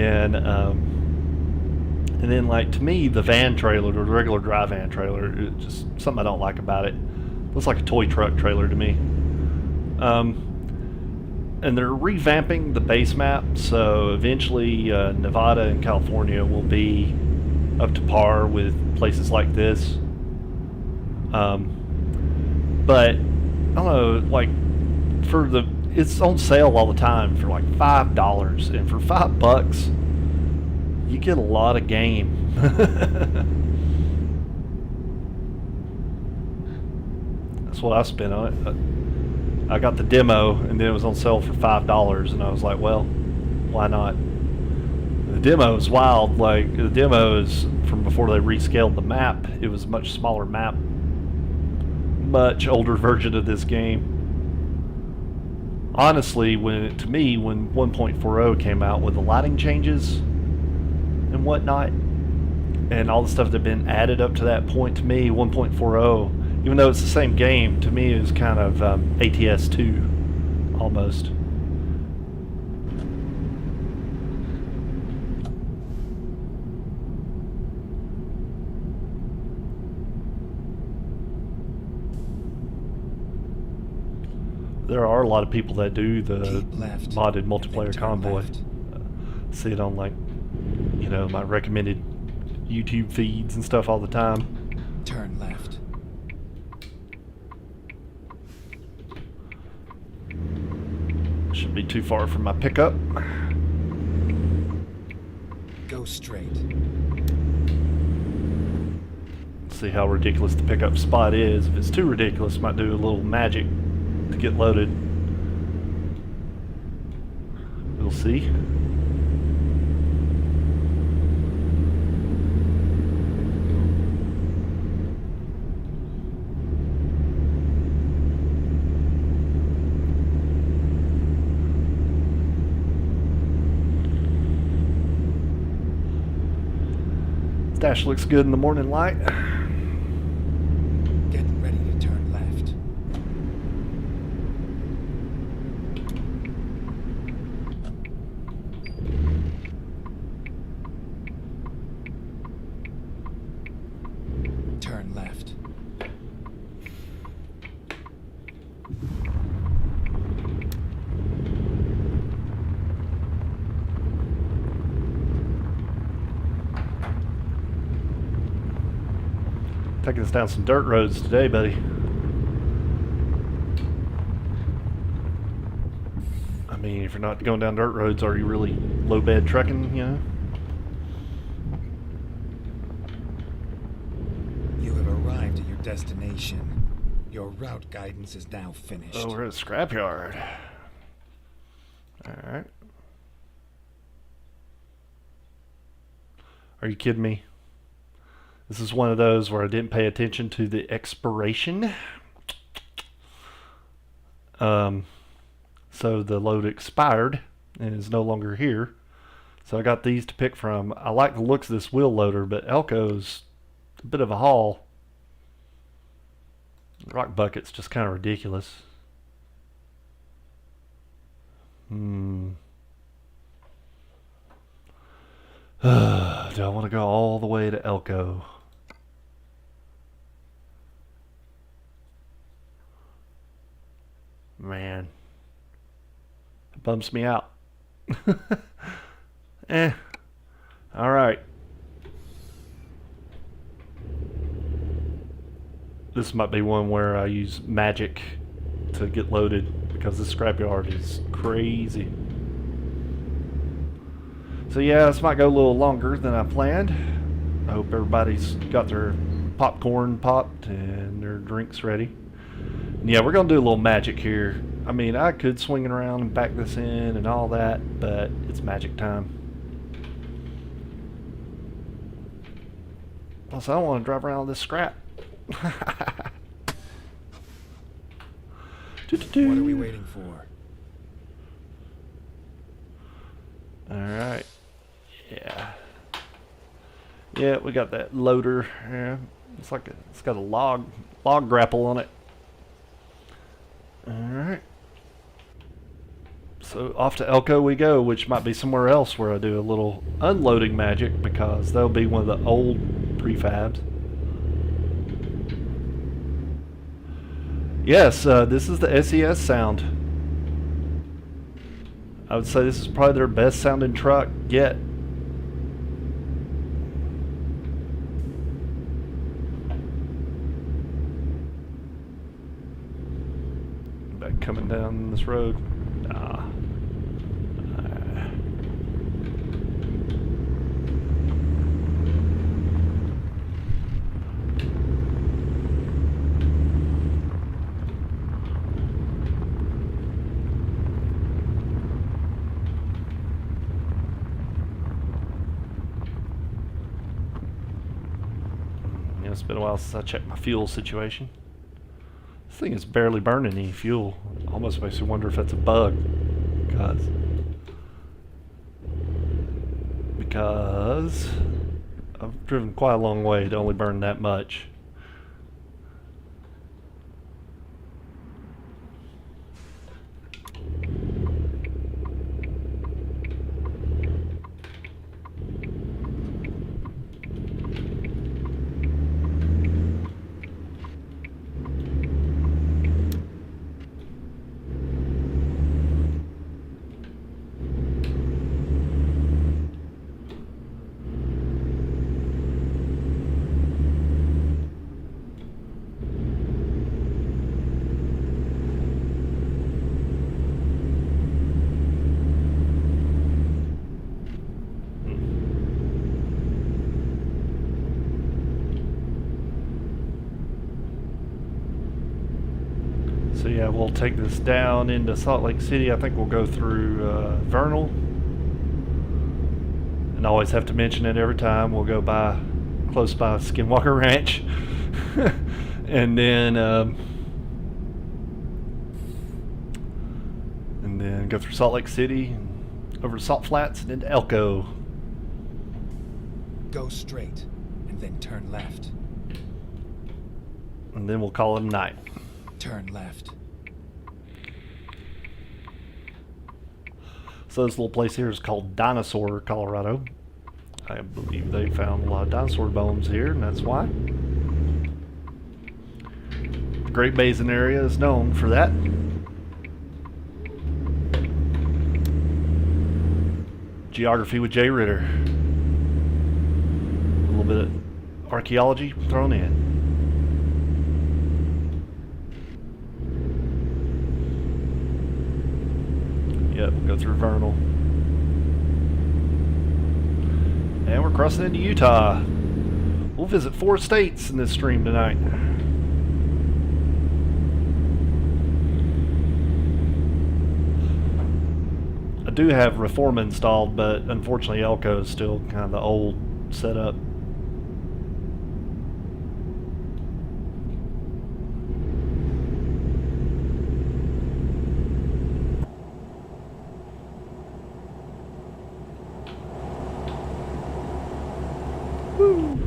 then, like, to me, the van trailer, the regular dry van trailer, it just something I don't like about it. Looks like a toy truck trailer to me. And they're revamping the base map, so eventually Nevada and California will be up to par with places like this. But I don't know, like, it's on sale all the time for like $5, and for $5 you get a lot of game. That's what I spent on it. I got the demo, and then it was on sale for $5, and I was like, well, why not? The demo is wild. Like, the demo is from before they rescaled the map. It was a much smaller map, much older version of this game. Honestly, when 1.40 came out with the lighting changes and whatnot, and all the stuff that had been added up to that point, to me, 1.40, even though it's the same game, to me it was kind of ATS2 almost. There are a lot of people that do the modded multiplayer convoy. See it on, like, you know, my recommended YouTube feeds and stuff all the time. Turn left. Shouldn't be too far from my pickup. Go straight. See how ridiculous the pickup spot is. If it's too ridiculous, might do a little magic to get loaded. We'll see. Dash looks good in the morning light. Get ready to turn left. Turn left. Taking us down some dirt roads today, buddy. I mean, if you're not going down dirt roads, are you really low bed trucking, you know? You have arrived at your destination. Your route guidance is now finished. Oh, we're at a scrapyard. Alright. Are you kidding me? This is one of those where I didn't pay attention to the expiration. So the load expired and is no longer here. So I got these to pick from. I like the looks of this wheel loader, but Elko's a bit of a haul. The rock bucket's just kind of ridiculous. Do I want to go all the way to Elko? Man, it bumps me out. All right. This might be one where I use magic to get loaded because the scrapyard is crazy. So yeah, this might go a little longer than I planned. I hope everybody's got their popcorn popped and their drinks ready. And yeah, we're going to do a little magic here. I mean, I could swing it around and back this in and all that, but it's magic time. Plus, I don't want to drive around with this scrap. What are we waiting for? Alright. Yeah. Yeah, we got that loader. Yeah. It's got a log grapple on it. Alright. So off to Elko we go, which might be somewhere else where I do a little unloading magic, because that'll be one of the old prefabs. Yes, this is the SES sound. I would say this is probably their best sounding truck yet. Back coming down this road. It's been a while since I checked my fuel situation. This thing is barely burning any fuel. Almost makes me wonder if that's a bug. Because I've driven quite a long way to only burn that much. So yeah, we'll take this down into Salt Lake City. I think we'll go through Vernal. And I always have to mention it every time. We'll go close by Skinwalker Ranch. and then go through Salt Lake City, and over to Salt Flats, and into Elko. Go straight, and then turn left. And then we'll call it a night. Turn left. So this little place here is called Dinosaur, Colorado. I believe they found a lot of dinosaur bones here, and that's why. The Great Basin area is known for that. Geography with Jay Ritter. A little bit of archaeology thrown in. Yep, go through Vernal. And we're crossing into Utah. We'll visit 4 states in this stream tonight. I do have Reform installed, but unfortunately Elko is still kind of the old setup. Woo!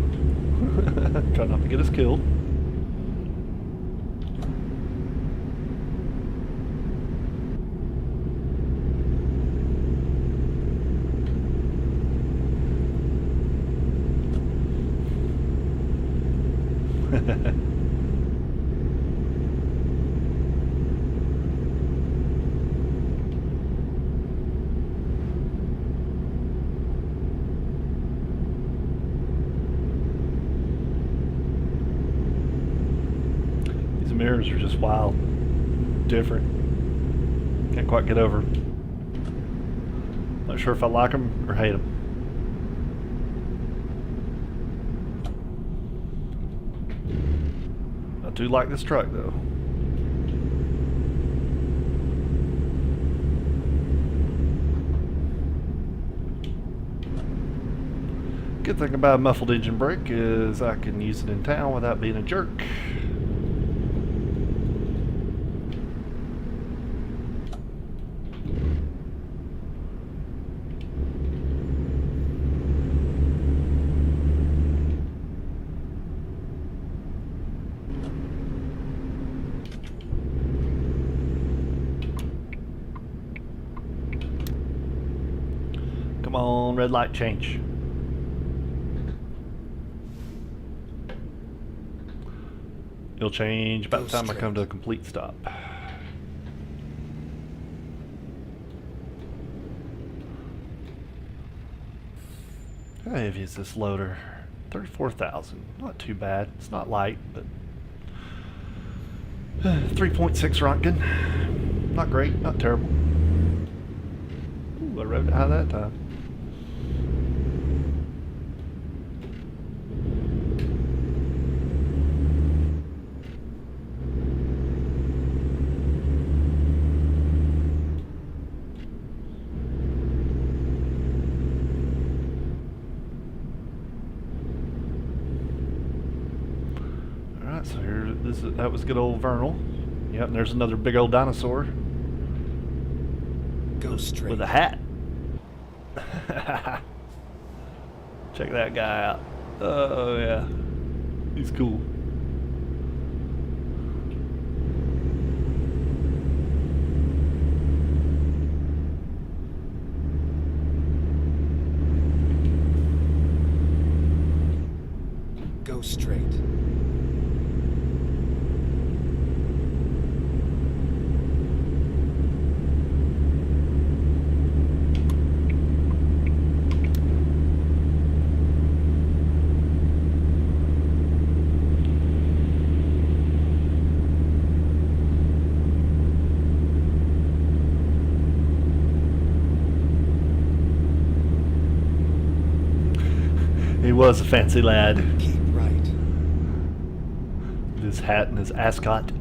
Try not to get us killed. These mirrors are just wild, different. Can't quite get over. Not sure if I like them or hate them. I do like this truck though. Good thing about a muffled engine brake is I can use it in town without being a jerk. Come on, red light change. It'll change about the time I come to a complete stop. How heavy is this loader? 34,000. Not too bad. It's not light, but 3.6 Rontgen. Not great, not terrible. Ooh, I rode it high that time. So here, that was good old Vernal. Yep, and there's another big old dinosaur. Go straight. With a hat. Check that guy out. Oh yeah, he's cool. Go straight. He was a fancy lad. Keep right. With his hat and his ascot.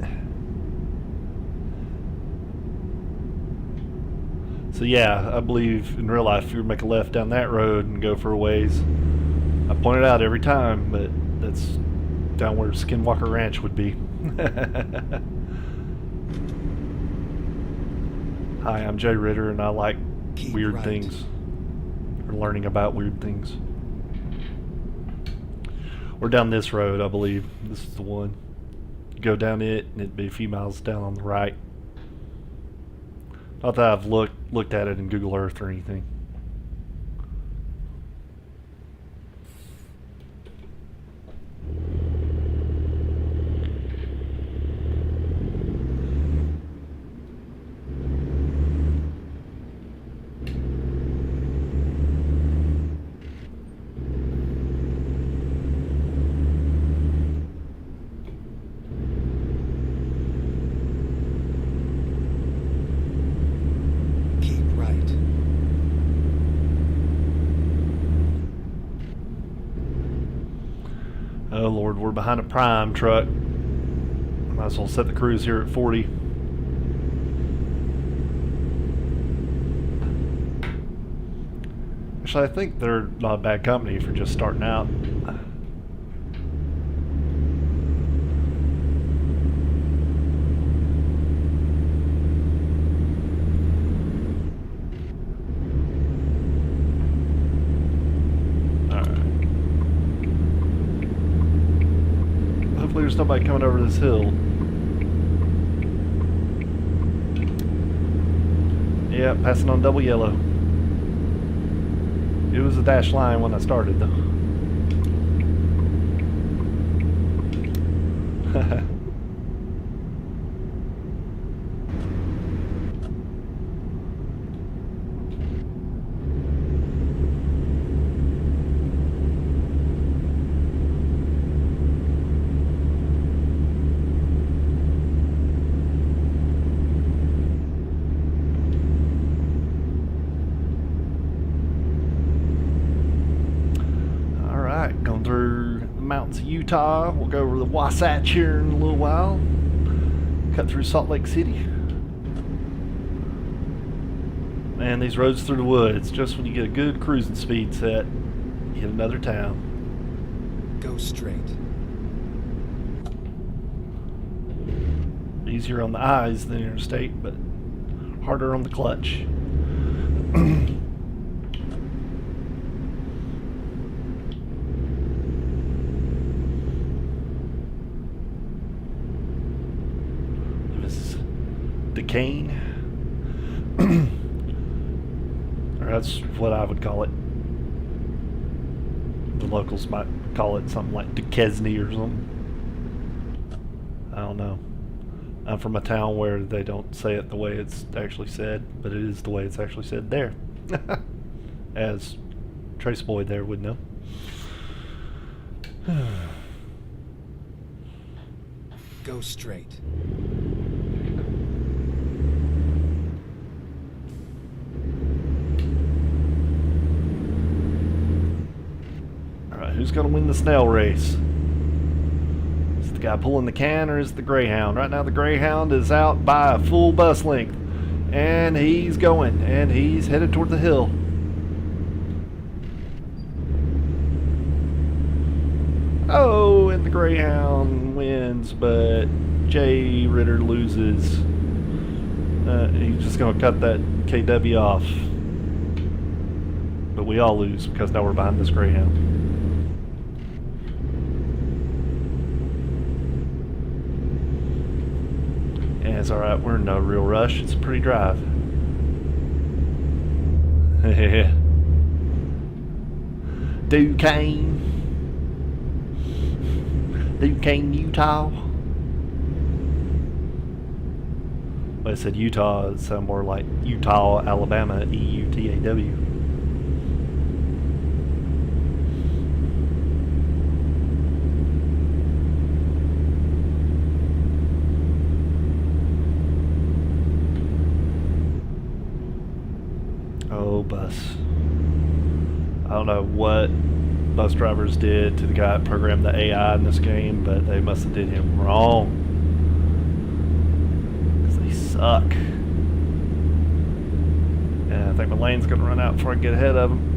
So yeah, I believe in real life you would make a left down that road and go for a ways. I point it out every time, but that's down where Skinwalker Ranch would be. Hi, I'm Jay Ritter, and I like weird things. Or learning about weird things. We're down this road, I believe. This is the one. You go down it, and it'd be a few miles down on the right. Not that I've looked at it in Google Earth or anything. Oh Lord, we're behind a prime truck. Might as well set the cruise here at 40. Actually, I think they're not a bad company for just starting out. There's nobody coming over this hill. Yeah, passing on double yellow. It was a dash line when I started, though. Going through the mountains of Utah. We'll go over the Wasatch here in a little while. Cut through Salt Lake City. Man, these roads through the woods, just when you get a good cruising speed set. Hit another town. Go straight. Easier on the eyes than interstate, but harder on the clutch. This is Decane. Or that's what I would call it. The locals might call it something like Duquesne or something. I don't know. I'm from a town where they don't say it the way it's actually said, but it is the way it's actually said there. As Trace Boyd there would know. Go straight. Alright, who's going to win the snail race? Is it the guy pulling the can or is it the Greyhound? Right now the Greyhound is out by a full bus length. And he's going, and he's headed toward the hill. Oh, and the Greyhound wins, but Jay Ritter loses. He's just going to cut that KW off. But we all lose because now we're behind this Greyhound. Yeah, it's alright, we're in no real rush. It's a pretty drive. Duquesne, Utah. But I said Utah, it sounded more like Utah, Alabama, E-U-T-A-W. Oh, bus. I don't know what bus drivers did to the guy that programmed the AI in this game, but they must have did him wrong. Because they suck. And I think my lane's going to run out before I get ahead of them.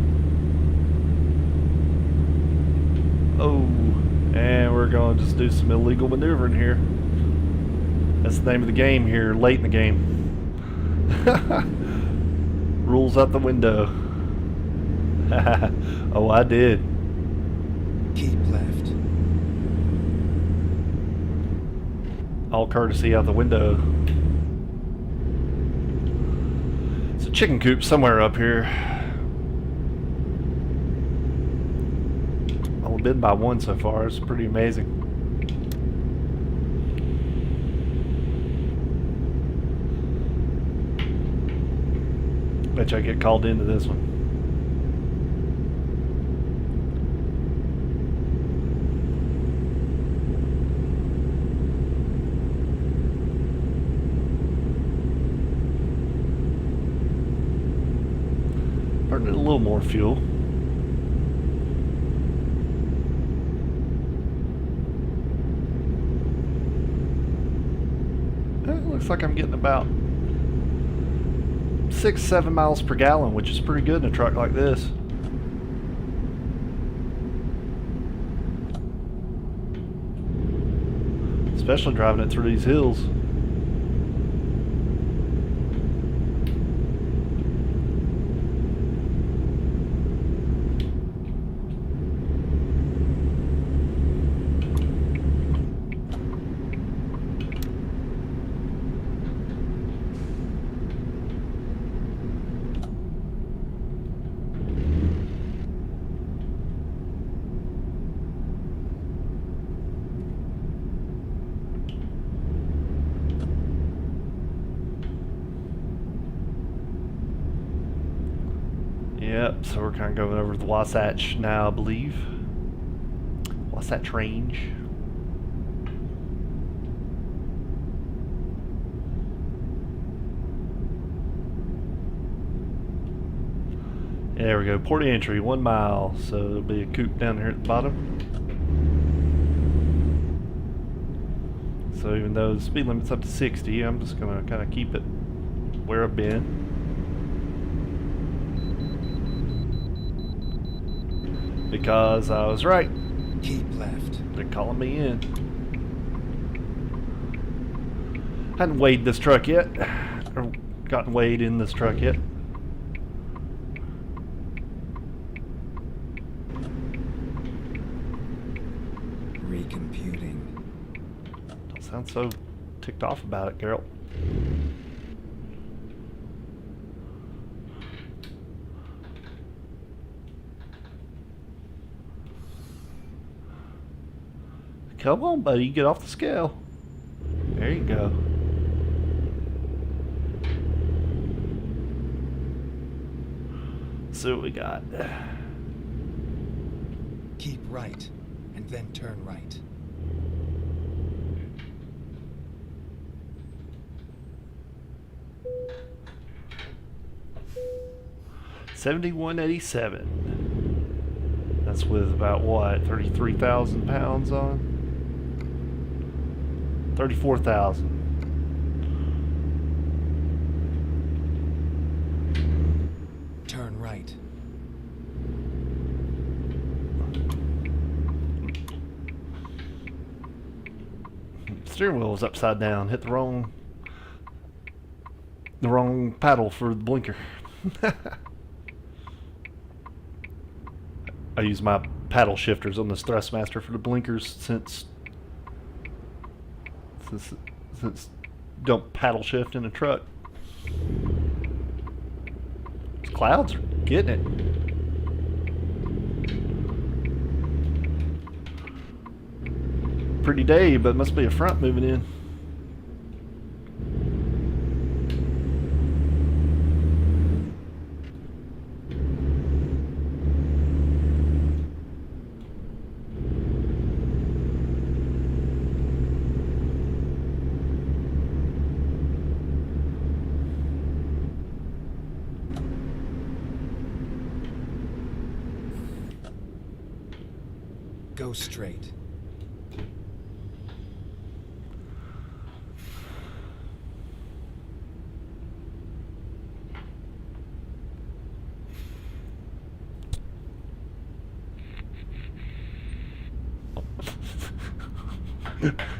Oh, and we're going to just do some illegal maneuvering here. That's the name of the game here, late in the game. Rules out the window. Oh, I did. Keep left. All courtesy out the window. It's a chicken coop somewhere up here. Only been by one so far. It's pretty amazing. Bet you I get called into this one. Burning a little more fuel. It looks like I'm getting about 6-7 miles per gallon, which is pretty good in a truck like this. Especially driving it through these hills. Yep, so we're kind of going over the Wasatch now, I believe. Wasatch Range. There we go, port of entry, 1 mile. So there'll be a coupe down here at the bottom. So even though the speed limit's up to 60, I'm just going to kind of keep it where I've been. Because I was right. Keep left. They're calling me in. Hadn't weighed this truck yet. Or gotten weighed in this truck yet. Recomputing. Don't sound so ticked off about it, Geralt. Come on, buddy, get off the scale. There you go. See what we got. Keep right, and then turn right. $71.87. That's with about what, 33,000 pounds on? 34,000. Turn right. Steering wheel was upside down. Hit the wrong paddle for the blinker. I use my paddle shifters on this Thrustmaster for the blinkers since don't paddle shift in a truck. These clouds are getting it. Pretty day, but must be a front moving in. Go straight.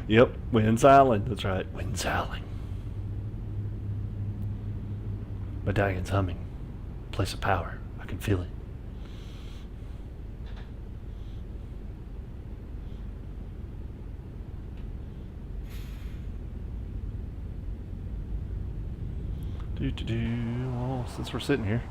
Yep, wind's howling. That's right, wind's howling. Medallion's humming. Place of power. I can feel it. Well, since we're sitting here.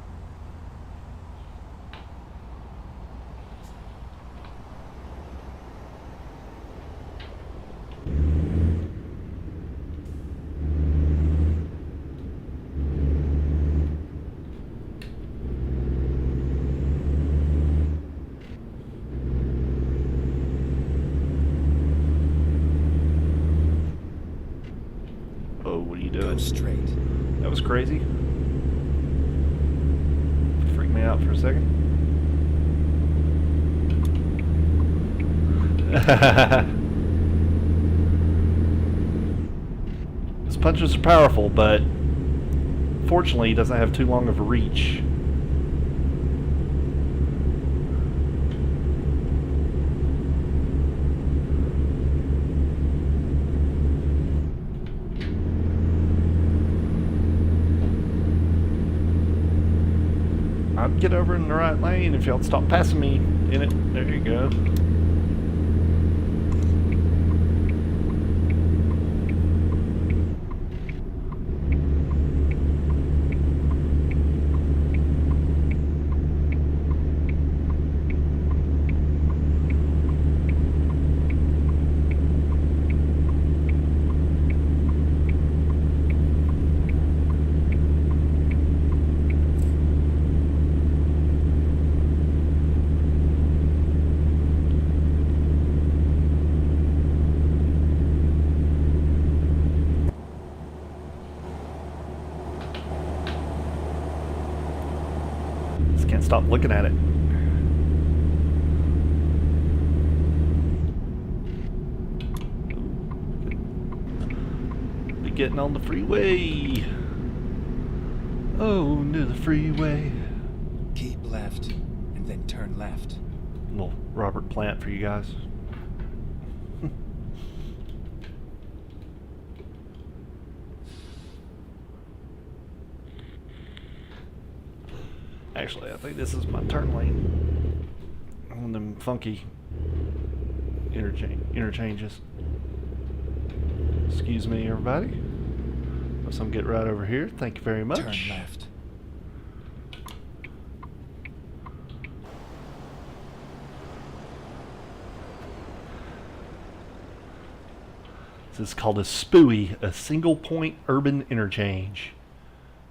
Oh, what are you doing? Go straight. That was crazy. Freaked me out for a second. His punches are powerful, but fortunately he doesn't have too long of a reach. I'd get over in the right lane if y'all stop passing me in it. There you go. Can't stop looking at it. Be getting on the freeway. Oh, near the freeway. Keep left, and then turn left. Little Robert Plant for you guys. Actually, I think this is my turn lane. One of them funky interchanges. Excuse me, everybody. Let's get right over here. Thank you very much. Turn left. This is called a SPUI, a single point urban interchange.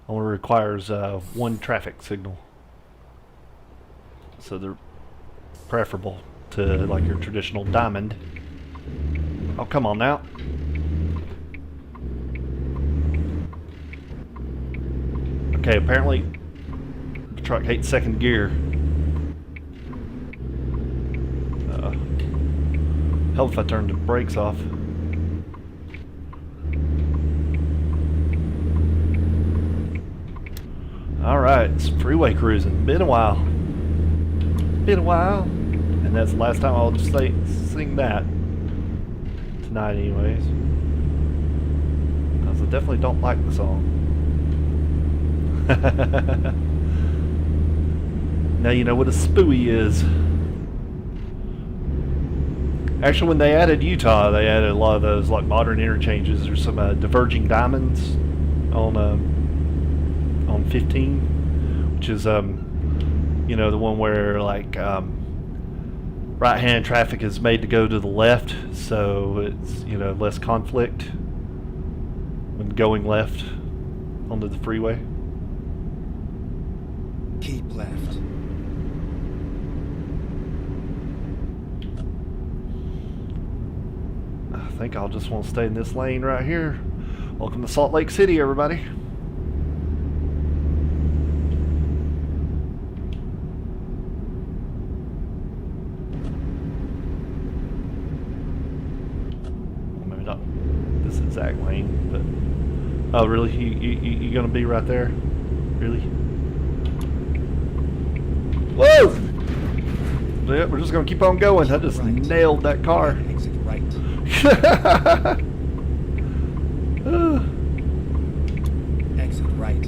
Only requires one traffic signal. So they're preferable to like your traditional diamond. Oh, come on now. Okay, apparently the truck hates second gear. Hell if I turned the brakes off. Alright, it's freeway cruising. Been a while. Been a while. And that's the last time I'll just sing that. Tonight anyways. Because I definitely don't like the song. Now you know what a SPUI is. Actually, when they added Utah, they added a lot of those like modern interchanges. There's some diverging diamonds on 15, which is you know, the one where like right-hand traffic is made to go to the left, so it's, you know, less conflict when going left onto the freeway. Keep left. I think I'll just want to stay in this lane right here. Welcome to Salt Lake City, everybody. Well, maybe not this exact lane, but oh, really? You gonna be right there? Really? Whoa! Yeah, we're just gonna keep on going. I just nailed that car. Exit right. Exit right.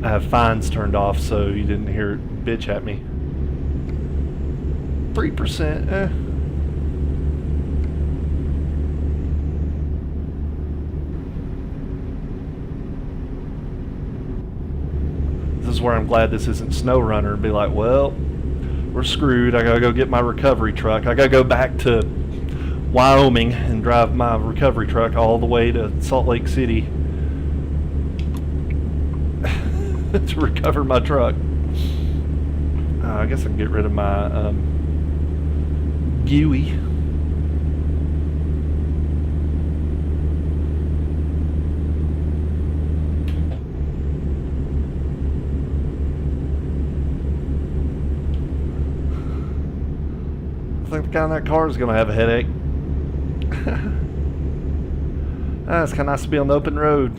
I have fines turned off so you didn't hear it bitch at me. 3%, This is where I'm glad this isn't Snow Runner. Be like, well, we're screwed. I gotta go get my recovery truck. I gotta go back to Wyoming and drive my recovery truck all the way to Salt Lake City to recover my truck. I guess I can get rid of my GUI. I think the guy in that car is going to have a headache. It's kind of nice to be on the open road.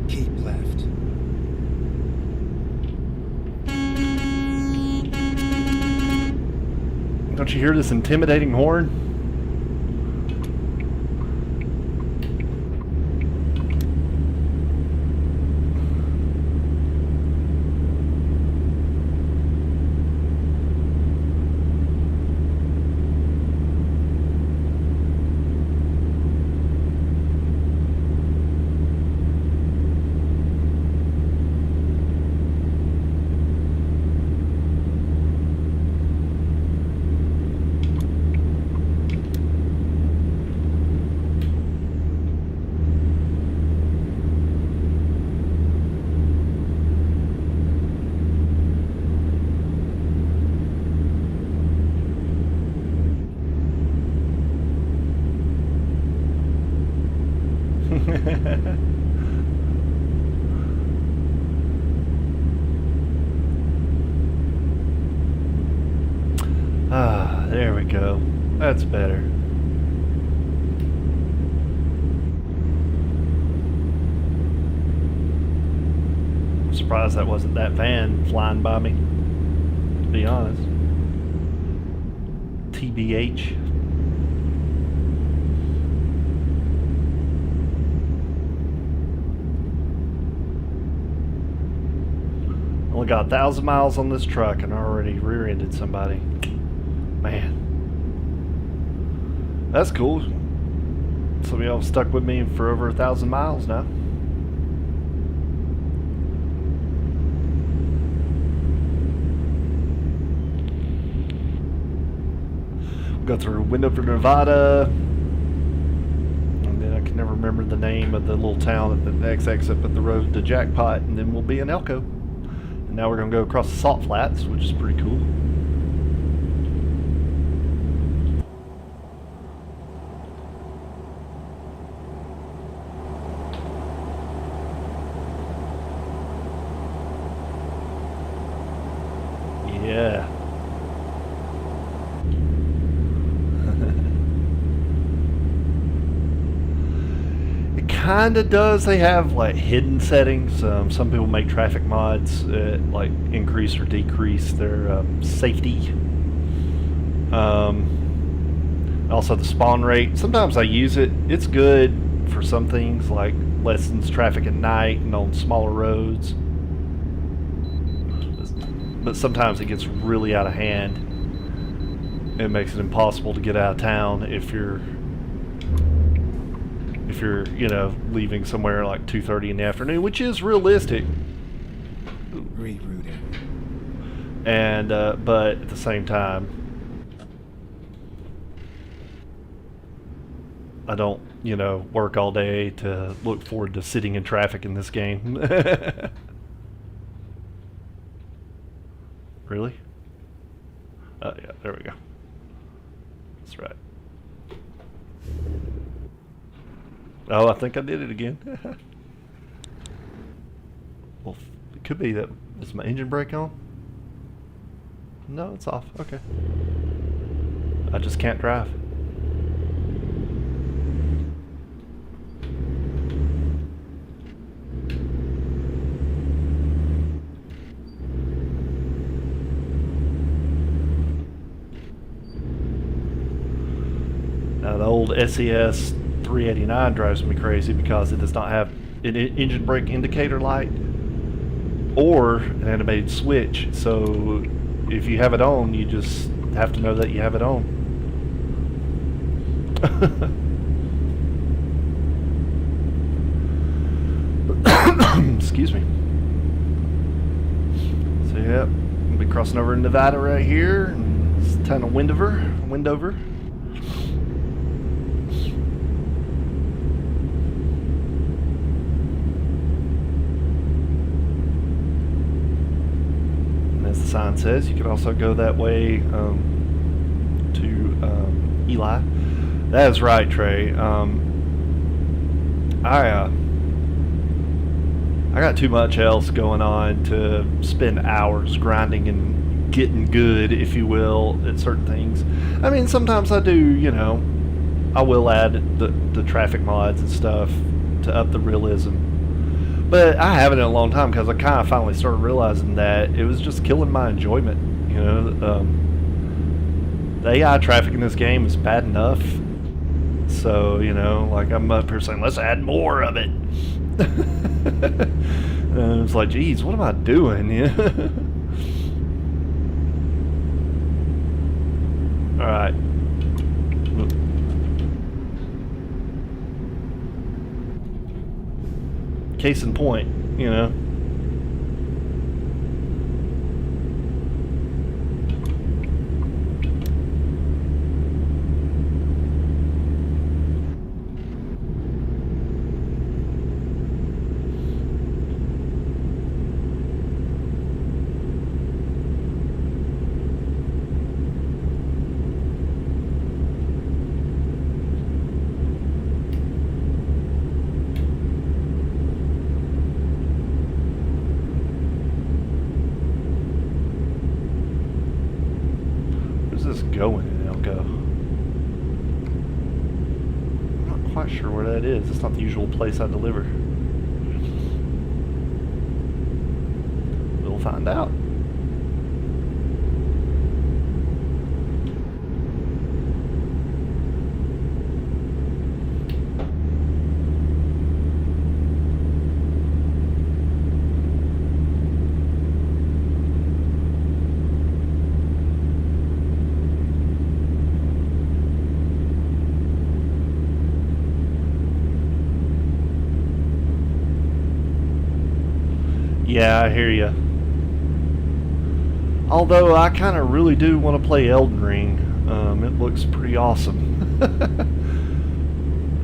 Keep left. Don't you hear this intimidating horn? Ah, there we go. That's better. I'm surprised that wasn't that van flying by me, to be honest. TBH. Only got 1,000 miles on this truck and already rear-ended somebody. Man. That's cool. Some of y'all have stuck with me for over 1,000 miles now. We'll go through Wendover, Nevada. And then I can never remember the name of the little town at the next exit but the road to Jackpot, and then we'll be in Elko. And now we're going to go across the Salt Flats, which is pretty cool. Yeah. It kind of does. They have like hidden settings. Some people make traffic mods that like increase or decrease their safety. Also the spawn rate. Sometimes I use it. It's good for some things like lessens traffic at night and on smaller roads. But sometimes it gets really out of hand. It makes it impossible to get out of town if you're you know, leaving somewhere like 2:30 in the afternoon, which is realistic. Rerouting. And but at the same time, I don't, you know, work all day to look forward to sitting in traffic in this game. Really? Oh, yeah, there we go. That's right. Oh, I think I did it again. Well, it could be that. Is my engine brake on? No, it's off. Okay. I just can't drive. Now, the old SES 389 drives me crazy because it does not have an engine brake indicator light or an animated switch. So if you have it on, you just have to know that you have it on. Excuse me. So yeah, we'll be crossing over in Nevada right here. And it's the town of Wendover. As the sign says, you can also go that way to Eli. That is right, Trey. I got too much else going on to spend hours grinding and getting good, if you will, at certain things. I mean, sometimes I do, you know, I will add the traffic mods and stuff to up the realism. But I haven't in a long time because I kind of finally started realizing that it was just killing my enjoyment. You know, the AI traffic in this game is bad enough. So, you know, like I'm up here saying, let's add more of it. And it's like, geez, what am I doing? Yeah. All right. Case in point, you know. going in Elko? I'm not quite sure where that is. It's not the usual place I deliver. We'll find out. Yeah, I hear you. Although I kind of really do want to play Elden Ring. It looks pretty awesome.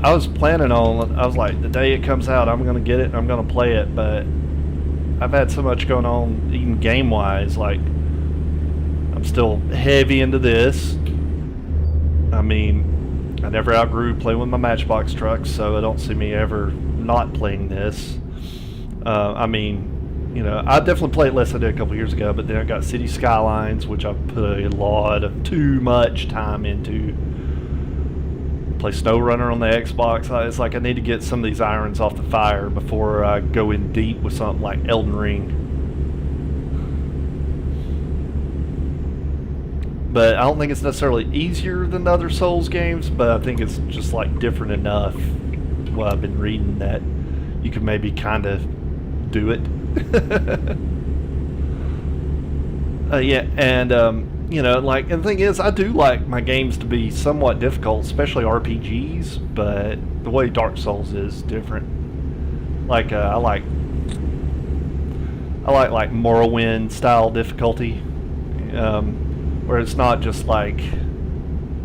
I was planning on, I was like, the day it comes out, I'm going to get it and I'm going to play it, but I've had so much going on, even game-wise, like, I'm still heavy into this. I mean, I never outgrew playing with my Matchbox trucks, so I don't see me ever not playing this. I mean, you know, I definitely played less than I did a couple years ago, but then I got City Skylines, which I put a lot of too much time into. Play SnowRunner on the Xbox. It's like I need to get some of these irons off the fire before I go in deep with something like Elden Ring. But I don't think it's necessarily easier than the other Souls games, but I think it's just like different enough. Well, I've been reading that you can maybe kind of do it. Yeah, and you know, like, and the thing is, I do like my games to be somewhat difficult, especially RPGs. But the way Dark Souls is different. Like, I like Morrowind style difficulty, where it's not just like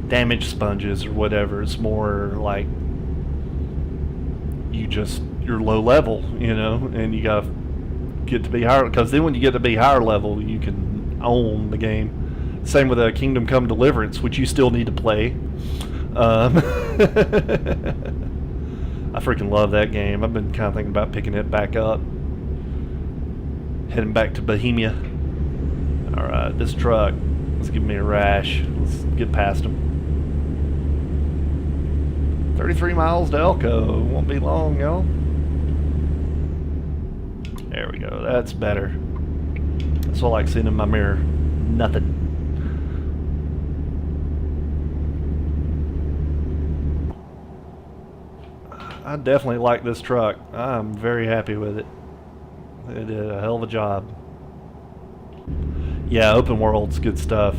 damage sponges or whatever. It's more like you're low level, you know, and you gotta get to be higher, because then when you get to be higher level, you can own the game. Same with Kingdom Come Deliverance, which you still need to play. I freaking love that game. I've been kind of thinking about picking it back up, heading back to Bohemia. All right, this truck is giving me a rash. Let's get past him. 33 miles to Elko. Won't be long, y'all. There we go. That's better. That's all I like seeing in my mirror. Nothing. I definitely like this truck. I'm very happy with it. It did a hell of a job. Yeah, open world's good stuff.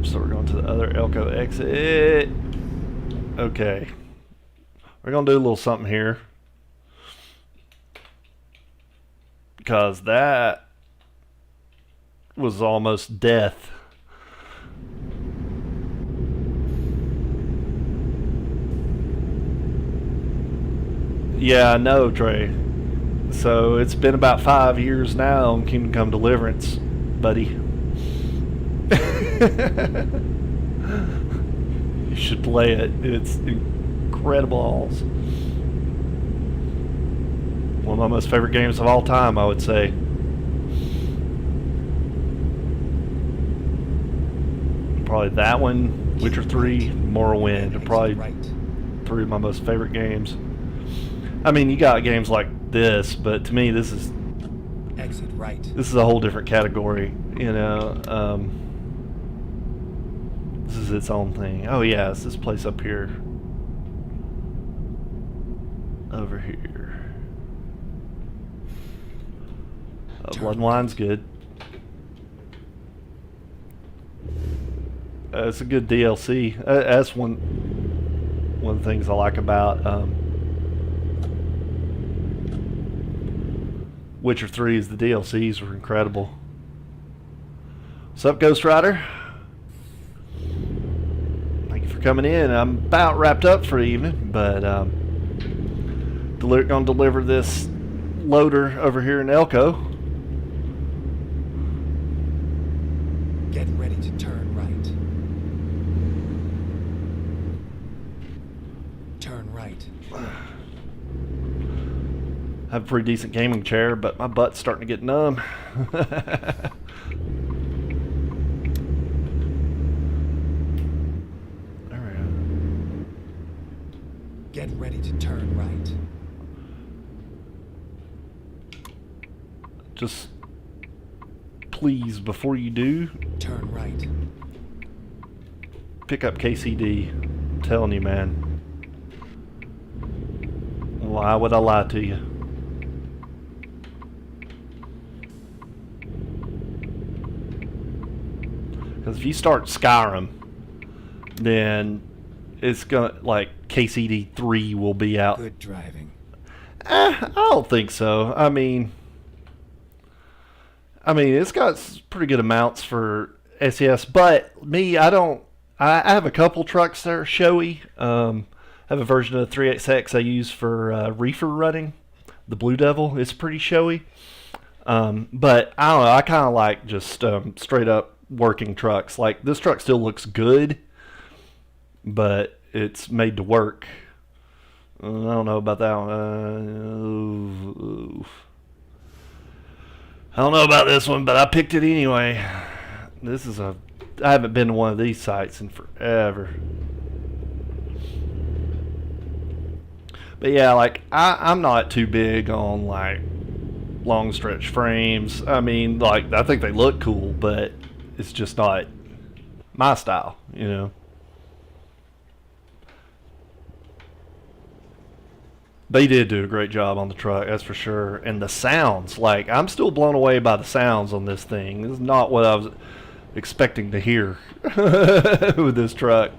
So we're going to the other Elko exit. Okay. We're going to do a little something here, because that was almost death. Yeah, I know, Trey. So it's been about 5 years now on Kingdom Come Deliverance, buddy. You should play it. It's incredible. One of my most favorite games of all time, I would say. Probably that one, Witcher 3, Morrowind are probably three of my most favorite games. I mean, you got games like this, but to me, this is Exit right. This is a whole different category, you know. This is its own thing. Oh yeah, it's this place up here. Over here. Blood and Wine's good. It's a good DLC. That's one of the things I like about Witcher 3 is the DLCs were incredible. What's up, Ghost Rider? Thank you for coming in. I'm about wrapped up for the evening, but gonna deliver this loader over here in Elko. have a pretty decent gaming chair, but my butt's starting to get numb. There we go. Get ready to turn right. Just please, before you do, Turn right. pick up KCD. I'm telling you, man. Why would I lie to you? Because if you start Skyrim, then it's gonna, like, KCD 3 will be out. Good driving. I don't think so. I mean, it's got pretty good amounts for SES, but me, I don't. I have a couple trucks that are showy. I have a version of the 386 I use for reefer running, the Blue Devil. It's pretty showy. But I don't know. I kind of like just straight up working trucks. Like, this truck still looks good, but it's made to work. I don't know about that one. I don't know about this one, but I picked it anyway. I haven't been to one of these sites in forever. But yeah, like, I'm not too big on, like, long stretch frames. I mean, like, I think they look cool, but it's just not my style, you know. They did do a great job on the truck, that's for sure. And the sounds, like, I'm still blown away by the sounds on this thing. This is not what I was expecting to hear with this truck.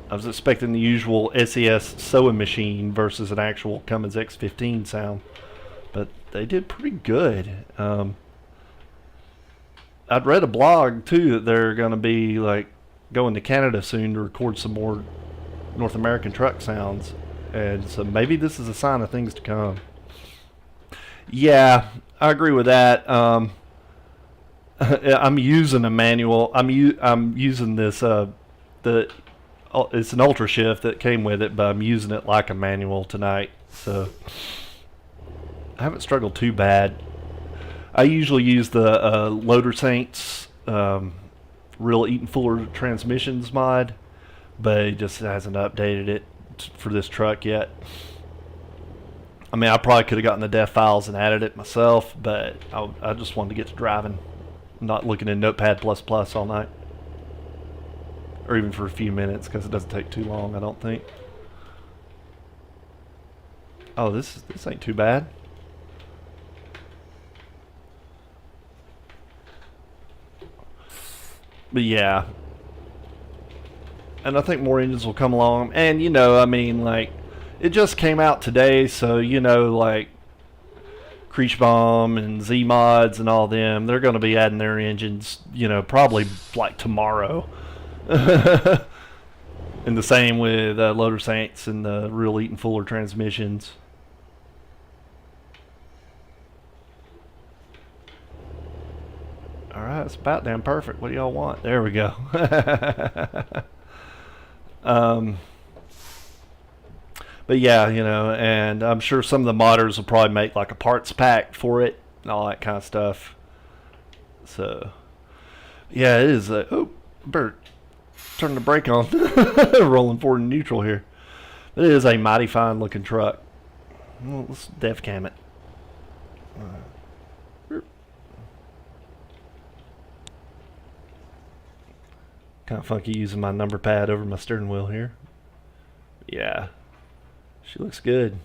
I was expecting the usual SES sewing machine versus an actual Cummins X15 sound. But they did pretty good. I'd read a blog, too, that they're going to be, like, going to Canada soon to record some more North American truck sounds. And so maybe this is a sign of things to come. Yeah, I agree with that. I'm using a manual. I'm using this. It's an Ultra Shift that came with it, but I'm using it like a manual tonight. So I haven't struggled too bad. I usually use the Loader Saints Real Eaton Fuller Transmissions mod, but it just hasn't updated it for this truck yet. I mean, I probably could have gotten the dev files and added it myself, but I just wanted to get to driving, not looking in Notepad++ all night, or even for a few minutes, because it doesn't take too long, I don't think. Oh, this ain't too bad. But yeah, and I think more engines will come along. And, you know, I mean, like, it just came out today, so, you know, like, Kriechbaum and Z-Mods and all them, they're going to be adding their engines, you know, probably, like, tomorrow. And the same with Loader Saints and the Real Eaton Fuller transmissions. Alright, it's about damn perfect. What do y'all want? There we go. But yeah, you know, and I'm sure some of the modders will probably make like a parts pack for it and all that kind of stuff. So, yeah, it is a... Oh, Bert, turn the brake on. Rolling forward in neutral here. It is a mighty fine looking truck. Well, let's dev cam it. Kind of funky using my number pad over my steering wheel here. Yeah, she looks good.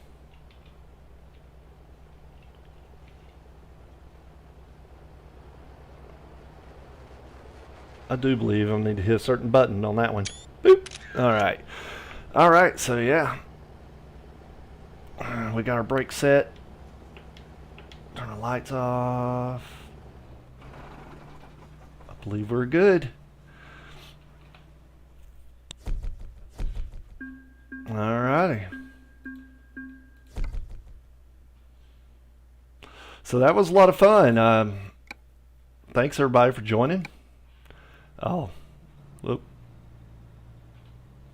I do believe I need to hit a certain button on that one. Boop. Alright. Alright, so yeah. We got our brake set. Turn the lights off. I believe we're good. Alrighty. So that was a lot of fun. Thanks everybody for joining. Oh, whoop.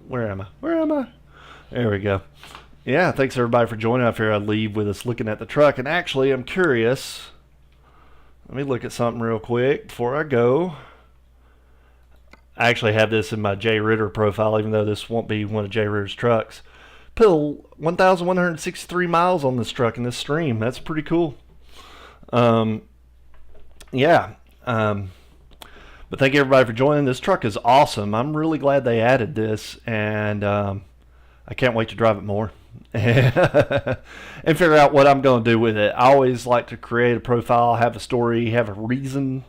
Where am I? Where am I? There we go. Yeah, thanks everybody for joining. I figured I'd leave with us looking at the truck. And actually, I'm curious. Let me look at something real quick before I go. I actually have this in my J Ritter profile, even though this won't be one of J Ritter's trucks. Put 1,163 miles on this truck in this stream. That's pretty cool. Yeah. But thank you everybody for joining. This truck is awesome. I'm really glad they added this, and I can't wait to drive it more and figure out what I'm going to do with it. I always like to create a profile, have a story, have a reason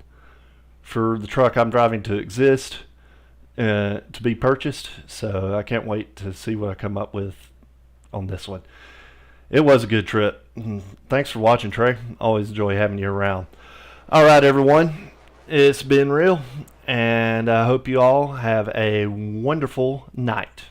for the truck I'm driving to exist, to be purchased. So I can't wait to see what I come up with on this one. It was a good trip. Thanks for watching, Trey. Always enjoy having you around. All right, everyone. It's been real, and I hope you all have a wonderful night.